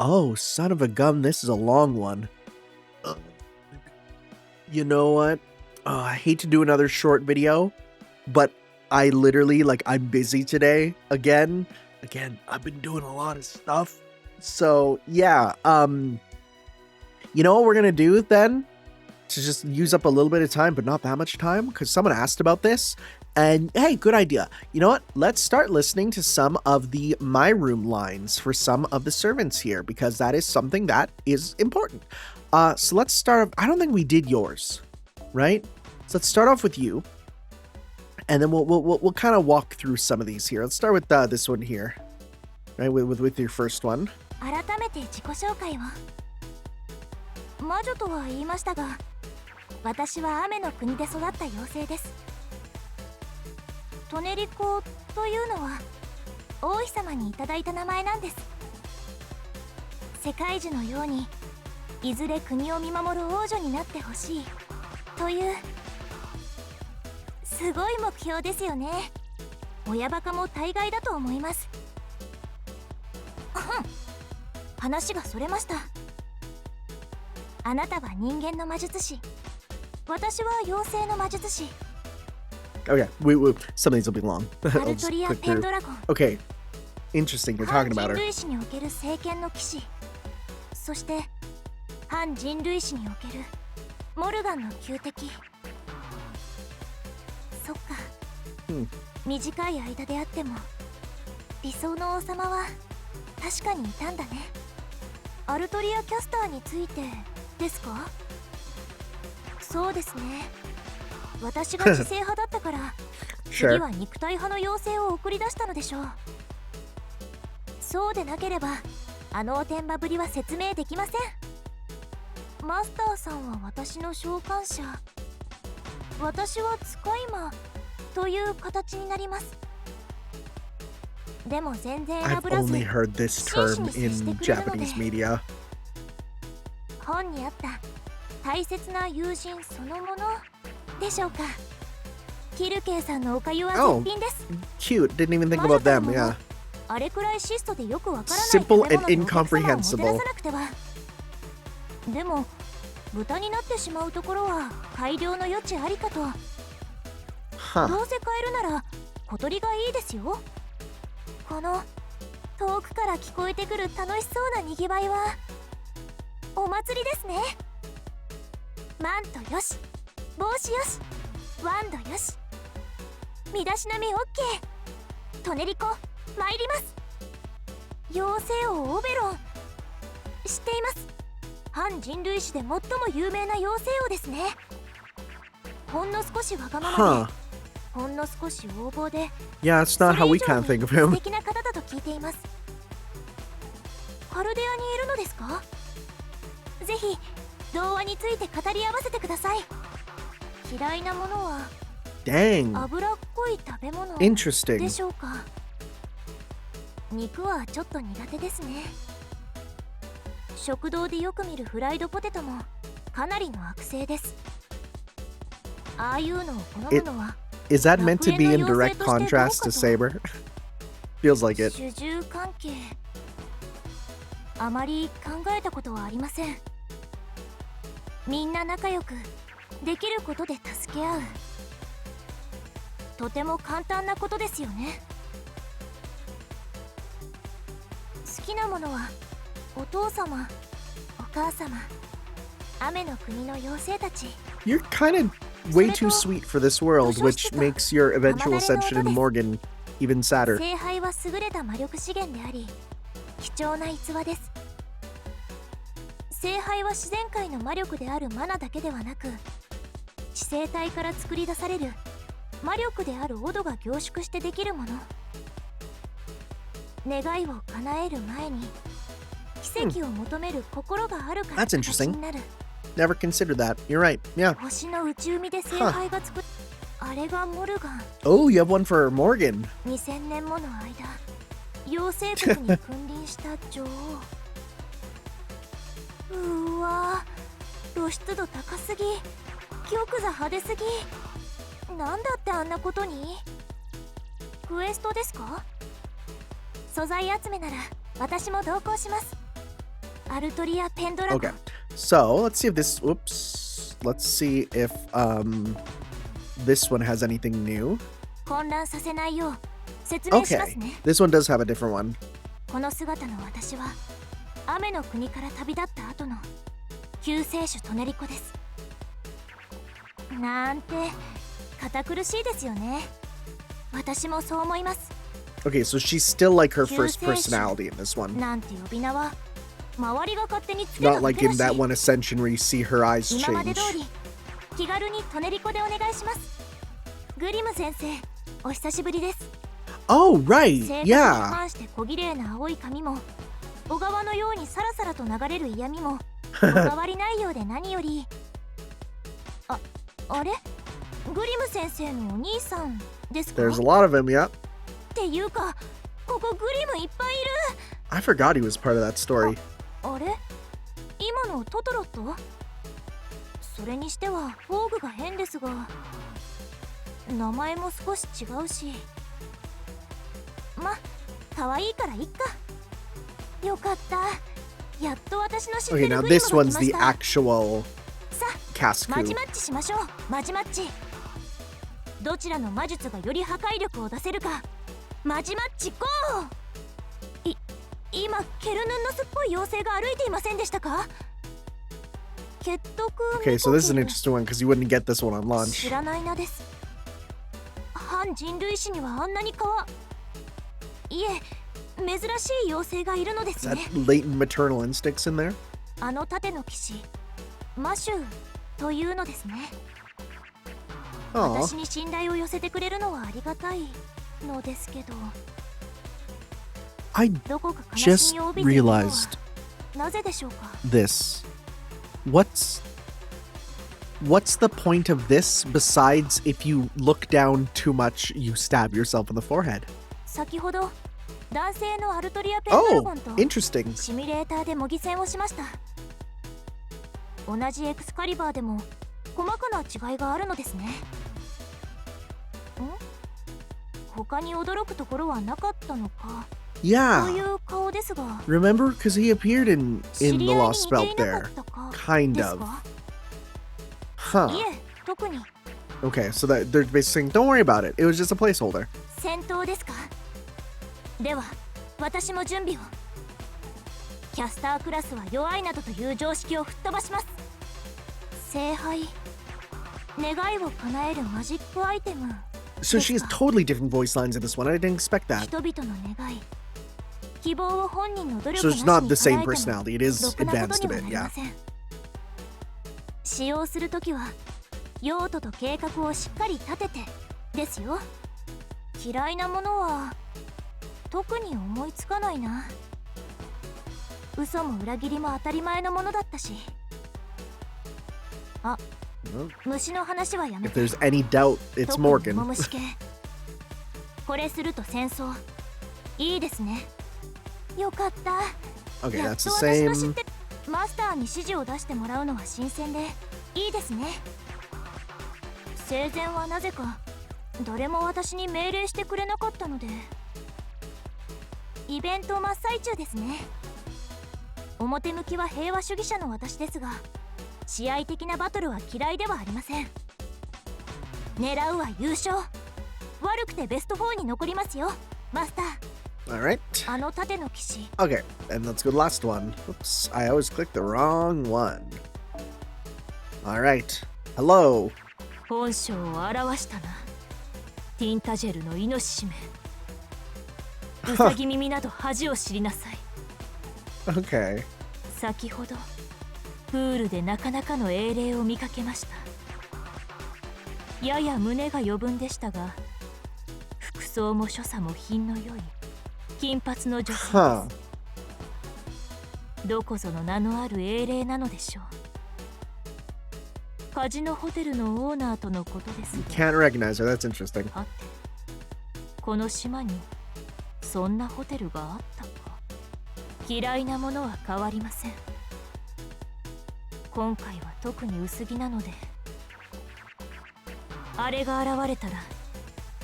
Oh, son of a gun, this is a long one. You know what? Oh, I hate to do another short video, but I literally, I'm busy today. Again, I've been doing a lot of stuff. So, yeah, you know what we're gonna do then? To just use up a little bit of time, but not that much time, because someone asked about this. And hey, good idea. You know what? Let's start listening to some of the My Room lines for some of the servants here, because that is something that is important. So let's start. I don't think we did yours, right? So let's start off with you, and then we'll kind of walk through some of these here. Let's start with this one here, right? With your first one. 改めて自己紹介を。魔女とは言いましたが、私は雨の国で育った妖精です。トネリコというのは王妃様にいただいた名前なんです。世界樹のようにいずれ国を見守る王女になってほしいというすごい目標ですよね。親バカも大概だと思います。話がそれました。あなたは人間の魔術師、私は妖精の魔術師。Okay, some of these will be long. I'll just click through. Okay, interesting. You're talking about her. 反人類史における聖剣の騎士、そして反人類史におけるモルガンの旧敵。そっか、短い間であっても理想の王様は確かにいたんだね。アルトリアキャスターについてですか？そうですね。私が知性派だったから次は肉体派の妖精を送り出したのでしょう。そうでなければあのおてんばぶりは説明できません。マスターさんは私の召喚者、私は使い魔という形になります。でも全然選ぶらず I've only heard this term in Japanese media. 本にあった大切な友人そのものでしょうか。キルケイさんのおかゆは絶品です。Cute. Didn't even think about them. Yeah. あれくらい質素でよくわからない Simple 食べ and 物のお客様をもて incomprehensible. なさなくては。でも豚になってしまうところは改良の余地ありかと。Huh. どうせ変えるなら小鳥がいいですよ。この遠くから聞こえてくる楽しそうなにぎわいはお祭りですね。マントよし、帽子よし、ワンドよし、身だしなみ OK。 トネリコ参ります。妖精王オベロン知っています。反人類史で最も有名な妖精王ですね。ほんの少しわがままで、ほんの少し横暴で、 Yeah, it's not how we kind of think of 素 him. 敵な方だと聞いています。カルデアにいるのですか？ぜひ童話について語り合わせてください。嫌いなものは Dang. 脂っこい食べ物 Interesting. でしょうか。肉はちょっと苦手ですね。食堂でよく見るフライドポテトもかなりの悪性です。ああいうのを好むのは Is that meant to be in direct contrast to Saber? Feels like it. 主従関係あまり考えたことはありません。みんな仲良くできることで助け合う、とても簡単なことですよね。好きなものはお父様、お母様、雨の国の妖精たち。 You're kind of way too sweet for this world, which makes your eventual ascension into Morgan even sadder. 聖杯は優れた魔力資源であり貴重な逸話です。聖杯は自然界の魔力であるマナだけではなく、地生体から作り出される魔力であるオドが凝縮してできるもの。願いを叶える前に奇跡を求める心があるから That's 形 interesting. になる。 Never considered that. You're right. Yeah. 星の内海で聖杯が作っあれがモルガン。 Oh, you have one for Morgan. 2000年もの間妖精国に君臨した女王。うわぁ、露出度高すぎ、玉座派手すぎ。なんだってあんなことに。クエストですか？素材集めなら私も同行します。アルトリア・ペンドラゴン。 Okay. So, let's see if this... Oops. Let's see if, this one has anything new. 混乱させないよう説明します Okay. ね。 This one does have a different one. この姿の私は雨の国から旅立った後の救世主トネリコです。なんて堅苦しいですよね。私もそう思います。 Okay, so she's still like her first personality in this one. なんて呼び名は周りが勝手につけた Not だ like け in だ that し、 one ascension where you see her eyes 今まで change. 通り気軽にトネリコでお願いします。グリム先生、お久しぶりです。 Oh, right. 性格に Yeah. 関して小綺麗な青い髪も小川のようにさらさらと流れる嫌味もお変わりないようで何より。あれグリム先生のお兄さんですか？ There's a lot of him, yeah. っていうかここグリムいっぱいい I forgot he was part of that story. る。あれ今のトトロット？それにしてはフォーグが変ですが名前も少し違うし、ま、可愛いからいっか。よかった。やっと私の知ってる Okay, グ now リムが this 来 one's ま the した。 actual さあマジ Cascu. マッチしましょう。マジマッチ。どちらの魔術がより破壊力を出せるかマジマッチゴー。今ケルヌンノスっぽい妖精が歩いていませんでしたか？ケットク Okay, so this is an interesting one because you wouldn't get this one on 知 launch. らない名です。反人類史にはあんなにいえ珍しい妖精がいるので Is す that ね。 latent maternal instincts in there? あの盾の騎士マシューというのですね。 Oh, 私に信頼を寄せてくれるのはありがたいのですけど、 I どこか悲し just みを帯びているのは realized なぜでしょうか？ this. What's the point of this besides if you look down too much, you stab yourself in the forehead? 先ほど男性のアルトリア・ペンドラゴ Oh, ンと interesting. シミュレーターで模擬戦をしました。同じエクスカリバーでも細かな違いがあるのですね。他に驚くところはなかったのかとい Yeah. う顔ですが、 Remember? Because he appeared in 知 the り合いに Lost 似てい Belt なか there. ったか Kind です of. か？ Huh. いえ、特に。 Okay, so that they're basically saying, don't worry about it. It was just a placeholder. 戦闘ですか？では私も準備を。キャスタークラスは弱いなどという常識を吹っ飛ばします。聖杯、願いを叶えるマジックアイテム。 So she has totally different voice lines in this one. I didn't expect that. 人々の願い、希望を本人の努力 So な it's しに not 叶 the え same ても personality. It is ろくなこと advanced に a は bit, なりま yeah. せん。使用するときは用途と計画をしっかり立ててですよ。嫌いなものは特に思いつかないな。嘘も裏切りも当たり前のものだったし、あ、 Well, 虫の話はやめ if て。 there's any doubt, it's 特に Morgan. 芋虫系。これすると戦争。いいですね。よかった。 Okay, やっ that's と the 私の知 same. ってマスターに指示を出してもらうのは新鮮でいいですね。生前はなぜか誰も私に命令してくれなかったので、イベント真っ最中ですね。表向きは平和主義者の私ですが、試合的なバトルは嫌いではありません。狙うは優勝。悪くてベスト4に残りますよ、マスター。 Alright. あの盾の騎士。 Okay, and let's go to the last one. Oops, I always clicked the wrong one. Alright. Hello. 本性を表したな、ティンタジェルのイノシシめ。ウサギ耳など恥を知りなさい。 Okay. 先ほどプールでなかなかの英霊を見かけました。やや胸が余分でしたが、服装も所作も品の良い金髪の女性です。 Huh. どこぞの名のある英霊なのでしょう。カジノホテルのオーナーとのことですが、 Can't recognize her. That's interesting. はて、この島にそんなホテルがあったか。嫌いなものは変わりません。今回は特に薄着なので、あれが現れたら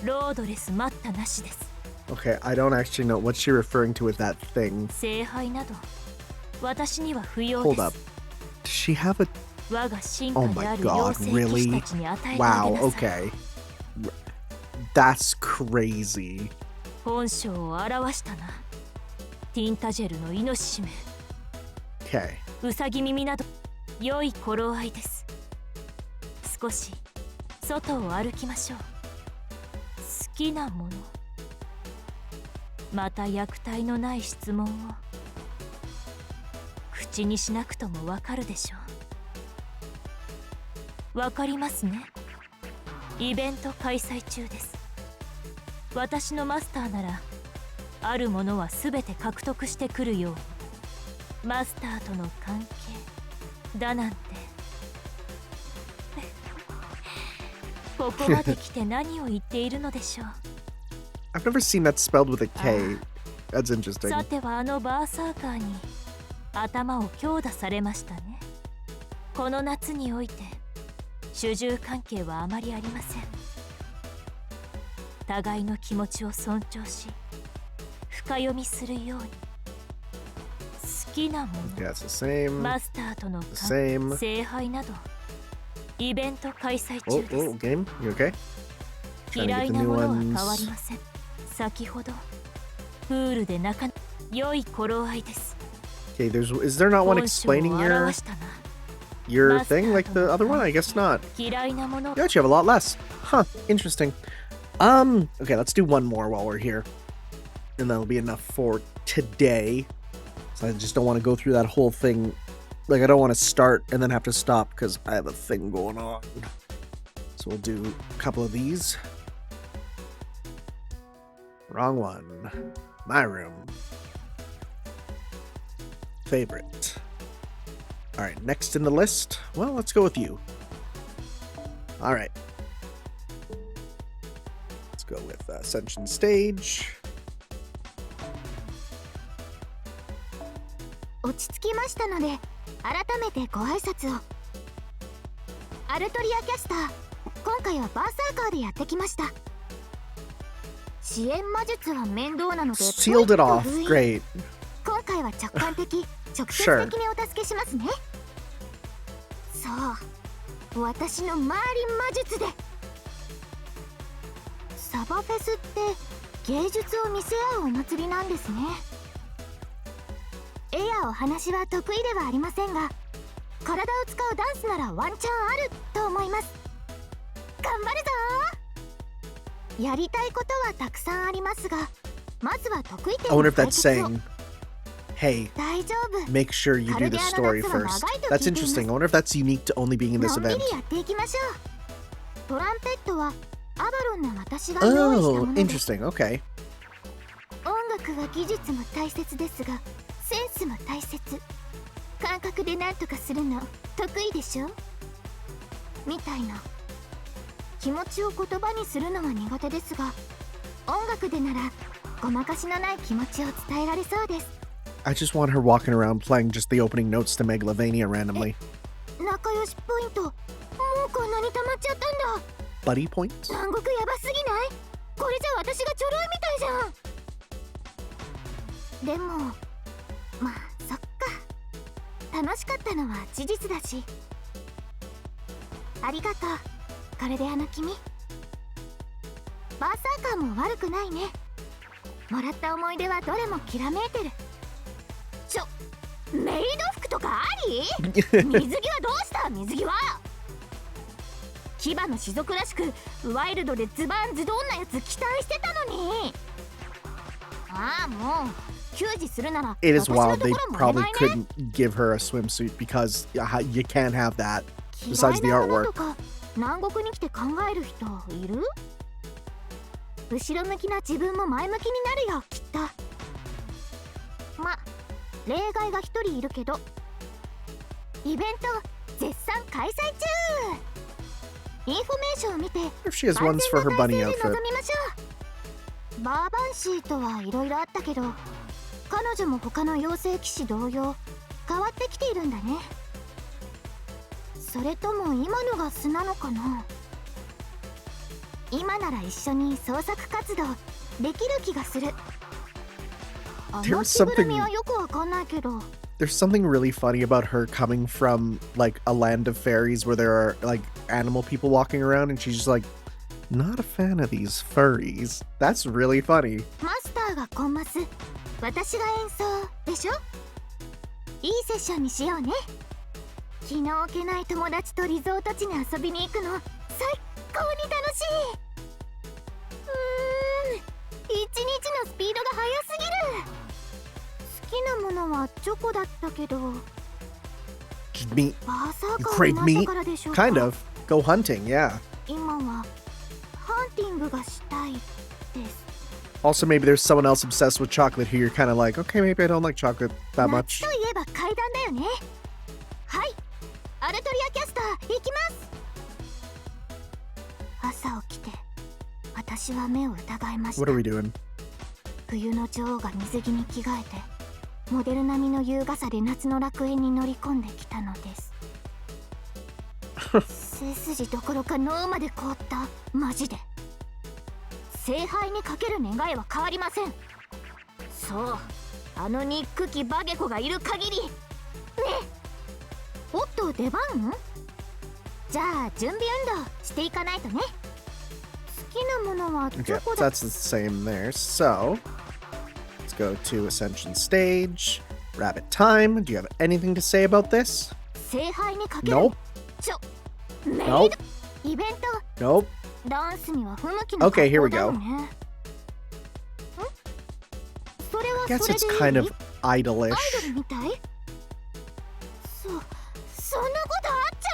ロードレス待ったなしです。 Okay, I don't actually know. What's she referring to with that thing? 聖杯など私には不要 Hold で up. す。 Does she have a... 我が進化 Oh で my ある god, 妖精騎士 really? たちに与えてあげ Wow, なさい。 okay. That's crazy. 本性を表したな、ティンタジェルのイノシシめ。 Okay. ウサギ耳など良い頃合いです。少し外を歩きましょう。好きなもの。また虐待のない質問を口にしなくともわかるでしょう。わかりますね。イベント開催中です。私のマスターならあるものは全て獲得してくるように。マスターとの関係だなんてここまで来て何を言っているのでしょう。 I've never seen that spelled with a K. That's interesting. さてはあのバーサーカーに頭を強打されましたね。この夏において主従関係はあまりありません。互いの気持ちを尊重し深読みするように。好きなもの、 Yeah, it's the same. マスターとの The same. 聖杯などイベント開催 Oh, 中で oh, す。 game? You okay? Trying to 嫌 get い the な new ものは変わ ones. りません。先ほどプールで良い頃合いです。 Okay, is there not one 本性を explaining 表したな。 your thing like the other one? I guess not. 嫌いなもの You actually have a lot less. Huh, interesting. Okay, let's do one more while we're here. And that'll be enough for today. So I just don't want to go through that whole thing. Like, I don't want to start and then have to stop because I have a thing going on. So we'll do a couple of these. Wrong one. My room. Favorite. Alright, next in the list. Well, let's go with you. Alright. Let's go with Ascension Stage. 落ち着きましたので改めてご挨拶を。アルトリアキャスター、今回はバーサーカーでやってきました。支援魔術は面倒なので Sealed it off. Great. 今回は直感的直接的にお助けしますね。そう、私の周り魔術で。サバフェスって芸術を見せ合うお祭りなんですね。絵やお話は得意ではありませんが、体を使うダンスならワンチャンあると思います。頑張るぞ。やりたいことはたくさんありますが、まずは得意 I 点 wonder の if 解 that's 決を。 saying, hey, 大丈夫。 make sure you do the story first. That's interesting. I wonder if that's unique to only being in this のんび event. りやっていきましょう。トランペットはアバロンの私が用意した Oh, もので、 interesting. Okay. 音楽は技術も大切ですがセンスも大切。感覚で何とかするの得意でしょ。みたいな。気持ちを言葉にするのは苦手ですが、音楽でならごまかしのない気持ちを伝えられそうです。 I just want her walking around playing just the opening notes to Megalovania randomly. 仲良しポイント、もうこんなに溜まっちゃったんだ。 Buddy points? 南国やばすぎない？これじゃ私がちょろいみたいじゃん。でもまあそっか、楽しかったのは事実だし。ありがとう、これで君。バーサーカーも悪くないね。もらった思い出はどれもきらめいてる。メイド服とかあり？水着はどうした？水着は牙の種族らしくワイルドでズバンズドンなやつ期待してたのに。ああ、もう給仕するなら It is 私の wild と they ころもお probably 願いね。 couldn't give her a swimsuit because you can't have that 嫌 besides い the なもの artwork. とか南国に来て考える人いる？後ろ向きな自分も前向きになるよ、きっと。まあ例外が一人いるけど、イベント絶賛開催中。インフォメーションを見て If she has ones for her 万 bunny 全な体制で outfit. 臨みましょう。バーバンシーとはいろいろあったけど、彼女も他の妖精騎士同様変わってきているんだね。それとも今のが素なのかな。今なら一緒に創作活動できる気がする。あの There 着 was ぐる something みはよくわかんないけど。 There's something really funny about her coming from like a land of fairies where there are like animal people walking around and she's just like not a fan of these furries. That's really funny. マスターがコンマス、私が演奏でしょ。いいセッションにしようね。気の置けない友達とリゾート地に遊びに行くの最高に楽しい。一日のスピードが速すぎる。好きなものはチョコだったけど、 Just meat. バーサー You カー crave になった meat? からでしょうか。 Kind of. Go hunting, yeah. 今はハンティングがしたいです。 Also, maybe there's someone else obsessed with chocolate who you're kind of like, okay, maybe I don't like chocolate that 夏 much. といえば階段だよね。はい、アルトリアキャスター行きます。朝起きて私は目を疑いました。 What are we doing? 冬の女王が水着に着替えてモデル並みの優雅さで夏の楽園に乗り込んできたのです。背筋どころか脳まで凍った。マジで聖杯にかける願いは変わりません。そう、あの憎きバゲコがいる限りね。おっと、出番？じゃあ準備運動していかないとね。好きなものはチ Okay, ョコ so だ。 that's the same there. So, let's go to Ascension Stage. Rabbit time. Do you have anything to say about this? 聖杯にかける。 Nope. メイド Nope. イベント Nope. ダンスには不向きな Okay, here we 格好 go. だよね。それは I guess それ it's でいい？ kind of アイド idolish. ルみたい？そんなことあっちゃ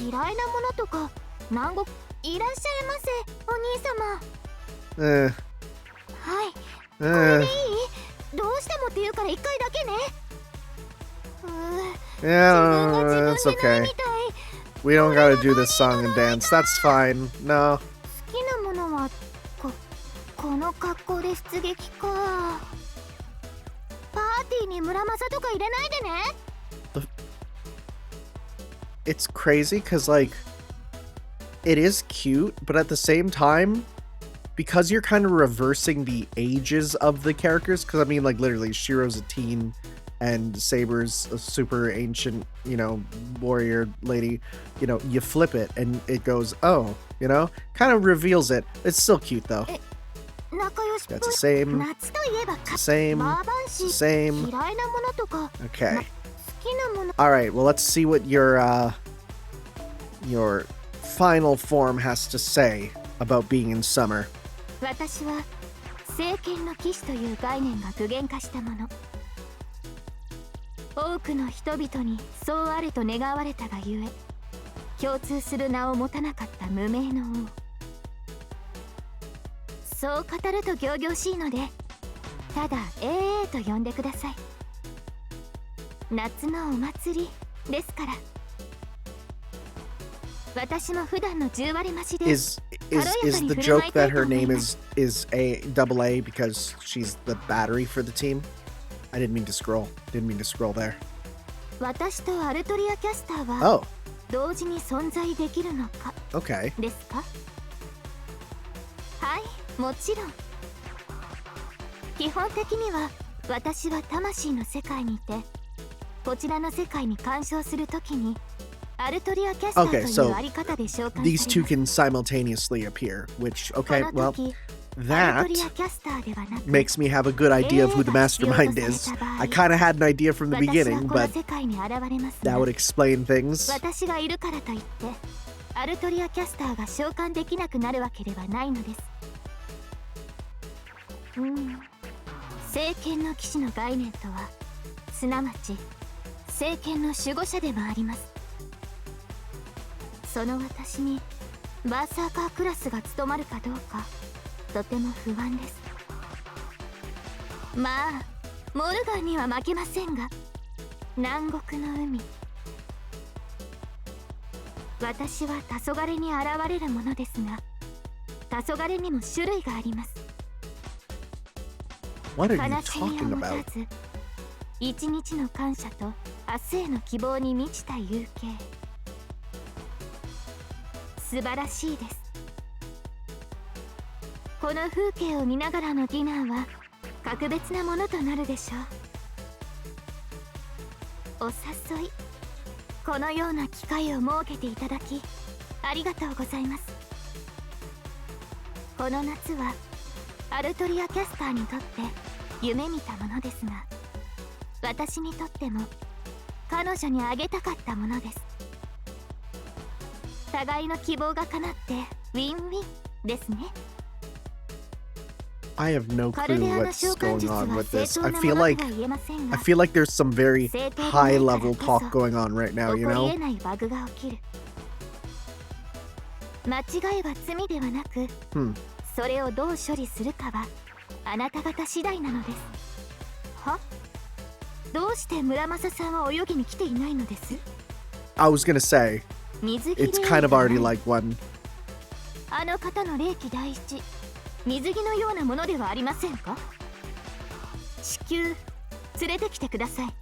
う？嫌いなものとか南国いらっしゃいませ、お兄様。はい、これでいい？どうしてもって言うから1回だけね。Yeah, 自分が it's 自分でない okay. みたい。 We don't gotta do this song and dance. That's fine. No. 好きなものはこの格好で出撃か。パーティーに村正とか入れないでね。It's crazy because, like, it is cute, but at the same time, because you're kind of reversing the ages of the characters, because I mean, like, literally, Shiro's a teen and Saber's a super ancient, you know, warrior lady, you know, you flip it and it goes, oh, you know, kind of reveals it. It's still cute though. 仲良しっぽい。 That's the same, 夏といえば it's the same, バーバン it's シ the ー。 same. 嫌いなものとか Okay. 好きなもの。 All right, well, let's see what your final form has to say about being in summer. 私は聖剣の騎士という概念が具現化したもの。多くの人々にそうあれと願われたがゆえ、共通する名を持たなかった無名の王。そう語ると仰々しいので、ただAAと呼んでください。夏のお祭りですから。私も普段の10割増しで Is the joke that her name is a double A because she's the battery for the team? I didn't mean to scroll there. 私とアルトリアキャスターは Oh, 同時に存在できるのか okay. ですか？はい、もちろん。基本的には私は魂の世界にいて、こちらの世界に干渉するときにアルトリアキャスター Okay, と so いうあり方で召喚され these two ます can simultaneously appear, which, こ okay, の well, 時アル that トリアキャスターではなく makes me have a good idea of who the mastermind is. I kind of had an idea from the 私は beginning, この but 世界に現れます that が would explain things. 私がいるからといってアルトリアキャスターが召喚できなくなるわけではないのです。聖剣の騎士の概念とはすなわち聖剣の守護者でもあります。その私にバーサーカークラスが務まるかどうかとても不安です。まあモルガンには負けませんが、南国の海、私は黄昏に現れるものですが、黄昏にも種類があります。 What are you 悲しみを talking 持た about? ず、一日の感謝と明日への希望に満ちた夕景、素晴らしいです。この風景を見ながらのディナーは格別なものとなるでしょう。お誘い、このような機会を設けていただきありがとうございます。この夏はアルトリアキャスターにとって夢見たものですが、私にとっても彼女にあげたかったものです。互いの希望が叶ってウィンウィンですね。 I have no カルデ clue アの what's 召喚 going 術 on は with 正 this. 当 I な feel ものと like は言えませんが、 I feel like there's some very 正当 high でないから level こそ talk going on right now, 起 you こり know? 得ないバグが起きる。間違いは罪ではなく、それをどう処理するかはあなた方次第なのです。は？どうして村正さんは泳ぎに来ていないのです？ I was gonna say, 水着 it's 霊 kind of がない already like one. あの方の霊気第一、水着のようなものではありませんか？地球連れてきてください。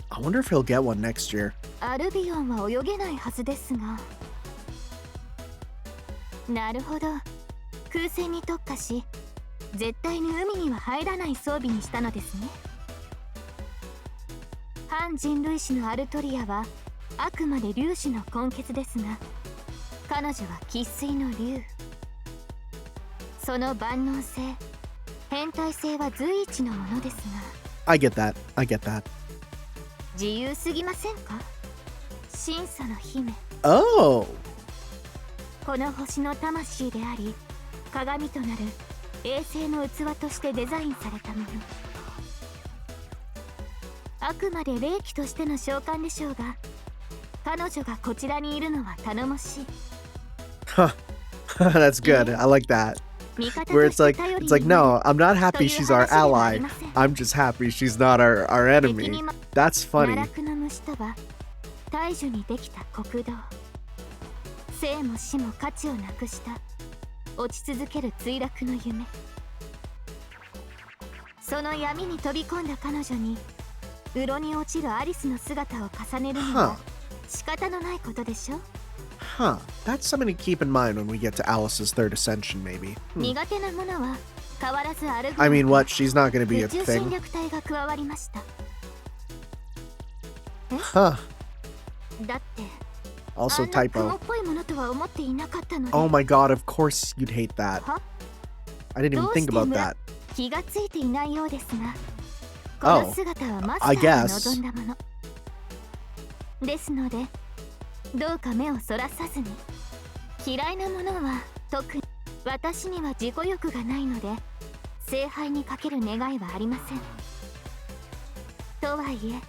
I wonder if he'll get one next year. アルビオンは泳げないはずですが。なるほど、空戦に特化し絶対に海には入らない装備にしたのですね。反人類史のアルトリアはあくまで粒子の根血ですが、彼女は生粋の竜。その万能性、変態性は随一のものですが、 I get that. I get that. 自由すぎませんか？審査の姫。 Oh! この星の魂であり、鏡となる衛星の器としてデザインされたもの。あくまで霊気としての召喚でしょうが、彼女がこちらにいるのは頼もしい。 Huh. That's good. I like that. 味方 Where と it's して like, 頼り it's に like, なる no, I'm not happy という she's our 話ではあ ally. りません。 I'm just happy she's not our 敵に enemy. も That's 奈 funny. 落の虫とは大樹にできた国道。生も死も価値をなくした落ち続ける墜落の夢。その闇に飛び込んだ彼女にうろに落ちるアリスの姿を重ねるのは仕方のないことでしょ。 Huh. That's something to keep in mind when we get to Alice's third ascension, maybe. 苦手なものは変わらずアルグ I mean, what? She's not gonna be 宇 a 宙侵 thing. 略隊が加わりました。 Huh. だってあ Also んな雲 typo. っぽいものとは思っていなかったので。 Oh my god, of course you'd hate that. は I didn't even どう think して about 村 that. 気がついていないようですが、 Oh, この姿はマスタ I ーが guess. 望んだものですので、どうか目をそらさずに。嫌いなものは特に私には自己欲がないので聖杯にかける願いはありません。とはいえ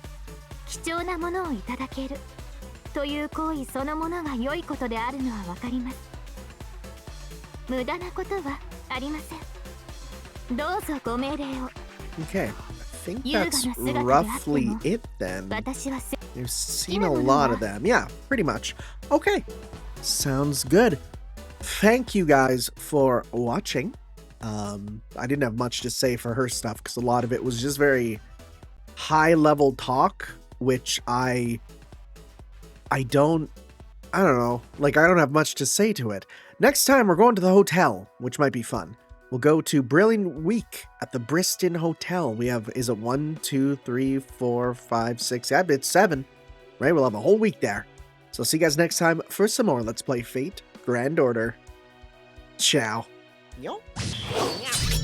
貴重なものをいただけるという行為そのものが良いことであるのはわかります。無駄なことはありません。どうぞご命令を。 Okay. I think You're that's gonna sit at the roughly apple. it then. 私は We've seen a lot of them. Yeah, pretty much. Okay. Sounds good. Thank you guys for watching. I didn't have much to say for her stuff because a lot of it was just very high-level talk, which I don't know. Like, I don't have much to say to it. Next time, we're going to the hotel, which might be fun. We'll go to Brilliant Week at the Briston Hotel. We have, is it 1, 2, 3, 4, 5, 6? Yeah, it's 7. Right? We'll have a whole week there. So see you guys next time for some more Let's Play Fate Grand Order. Ciao. Yo. Yeah.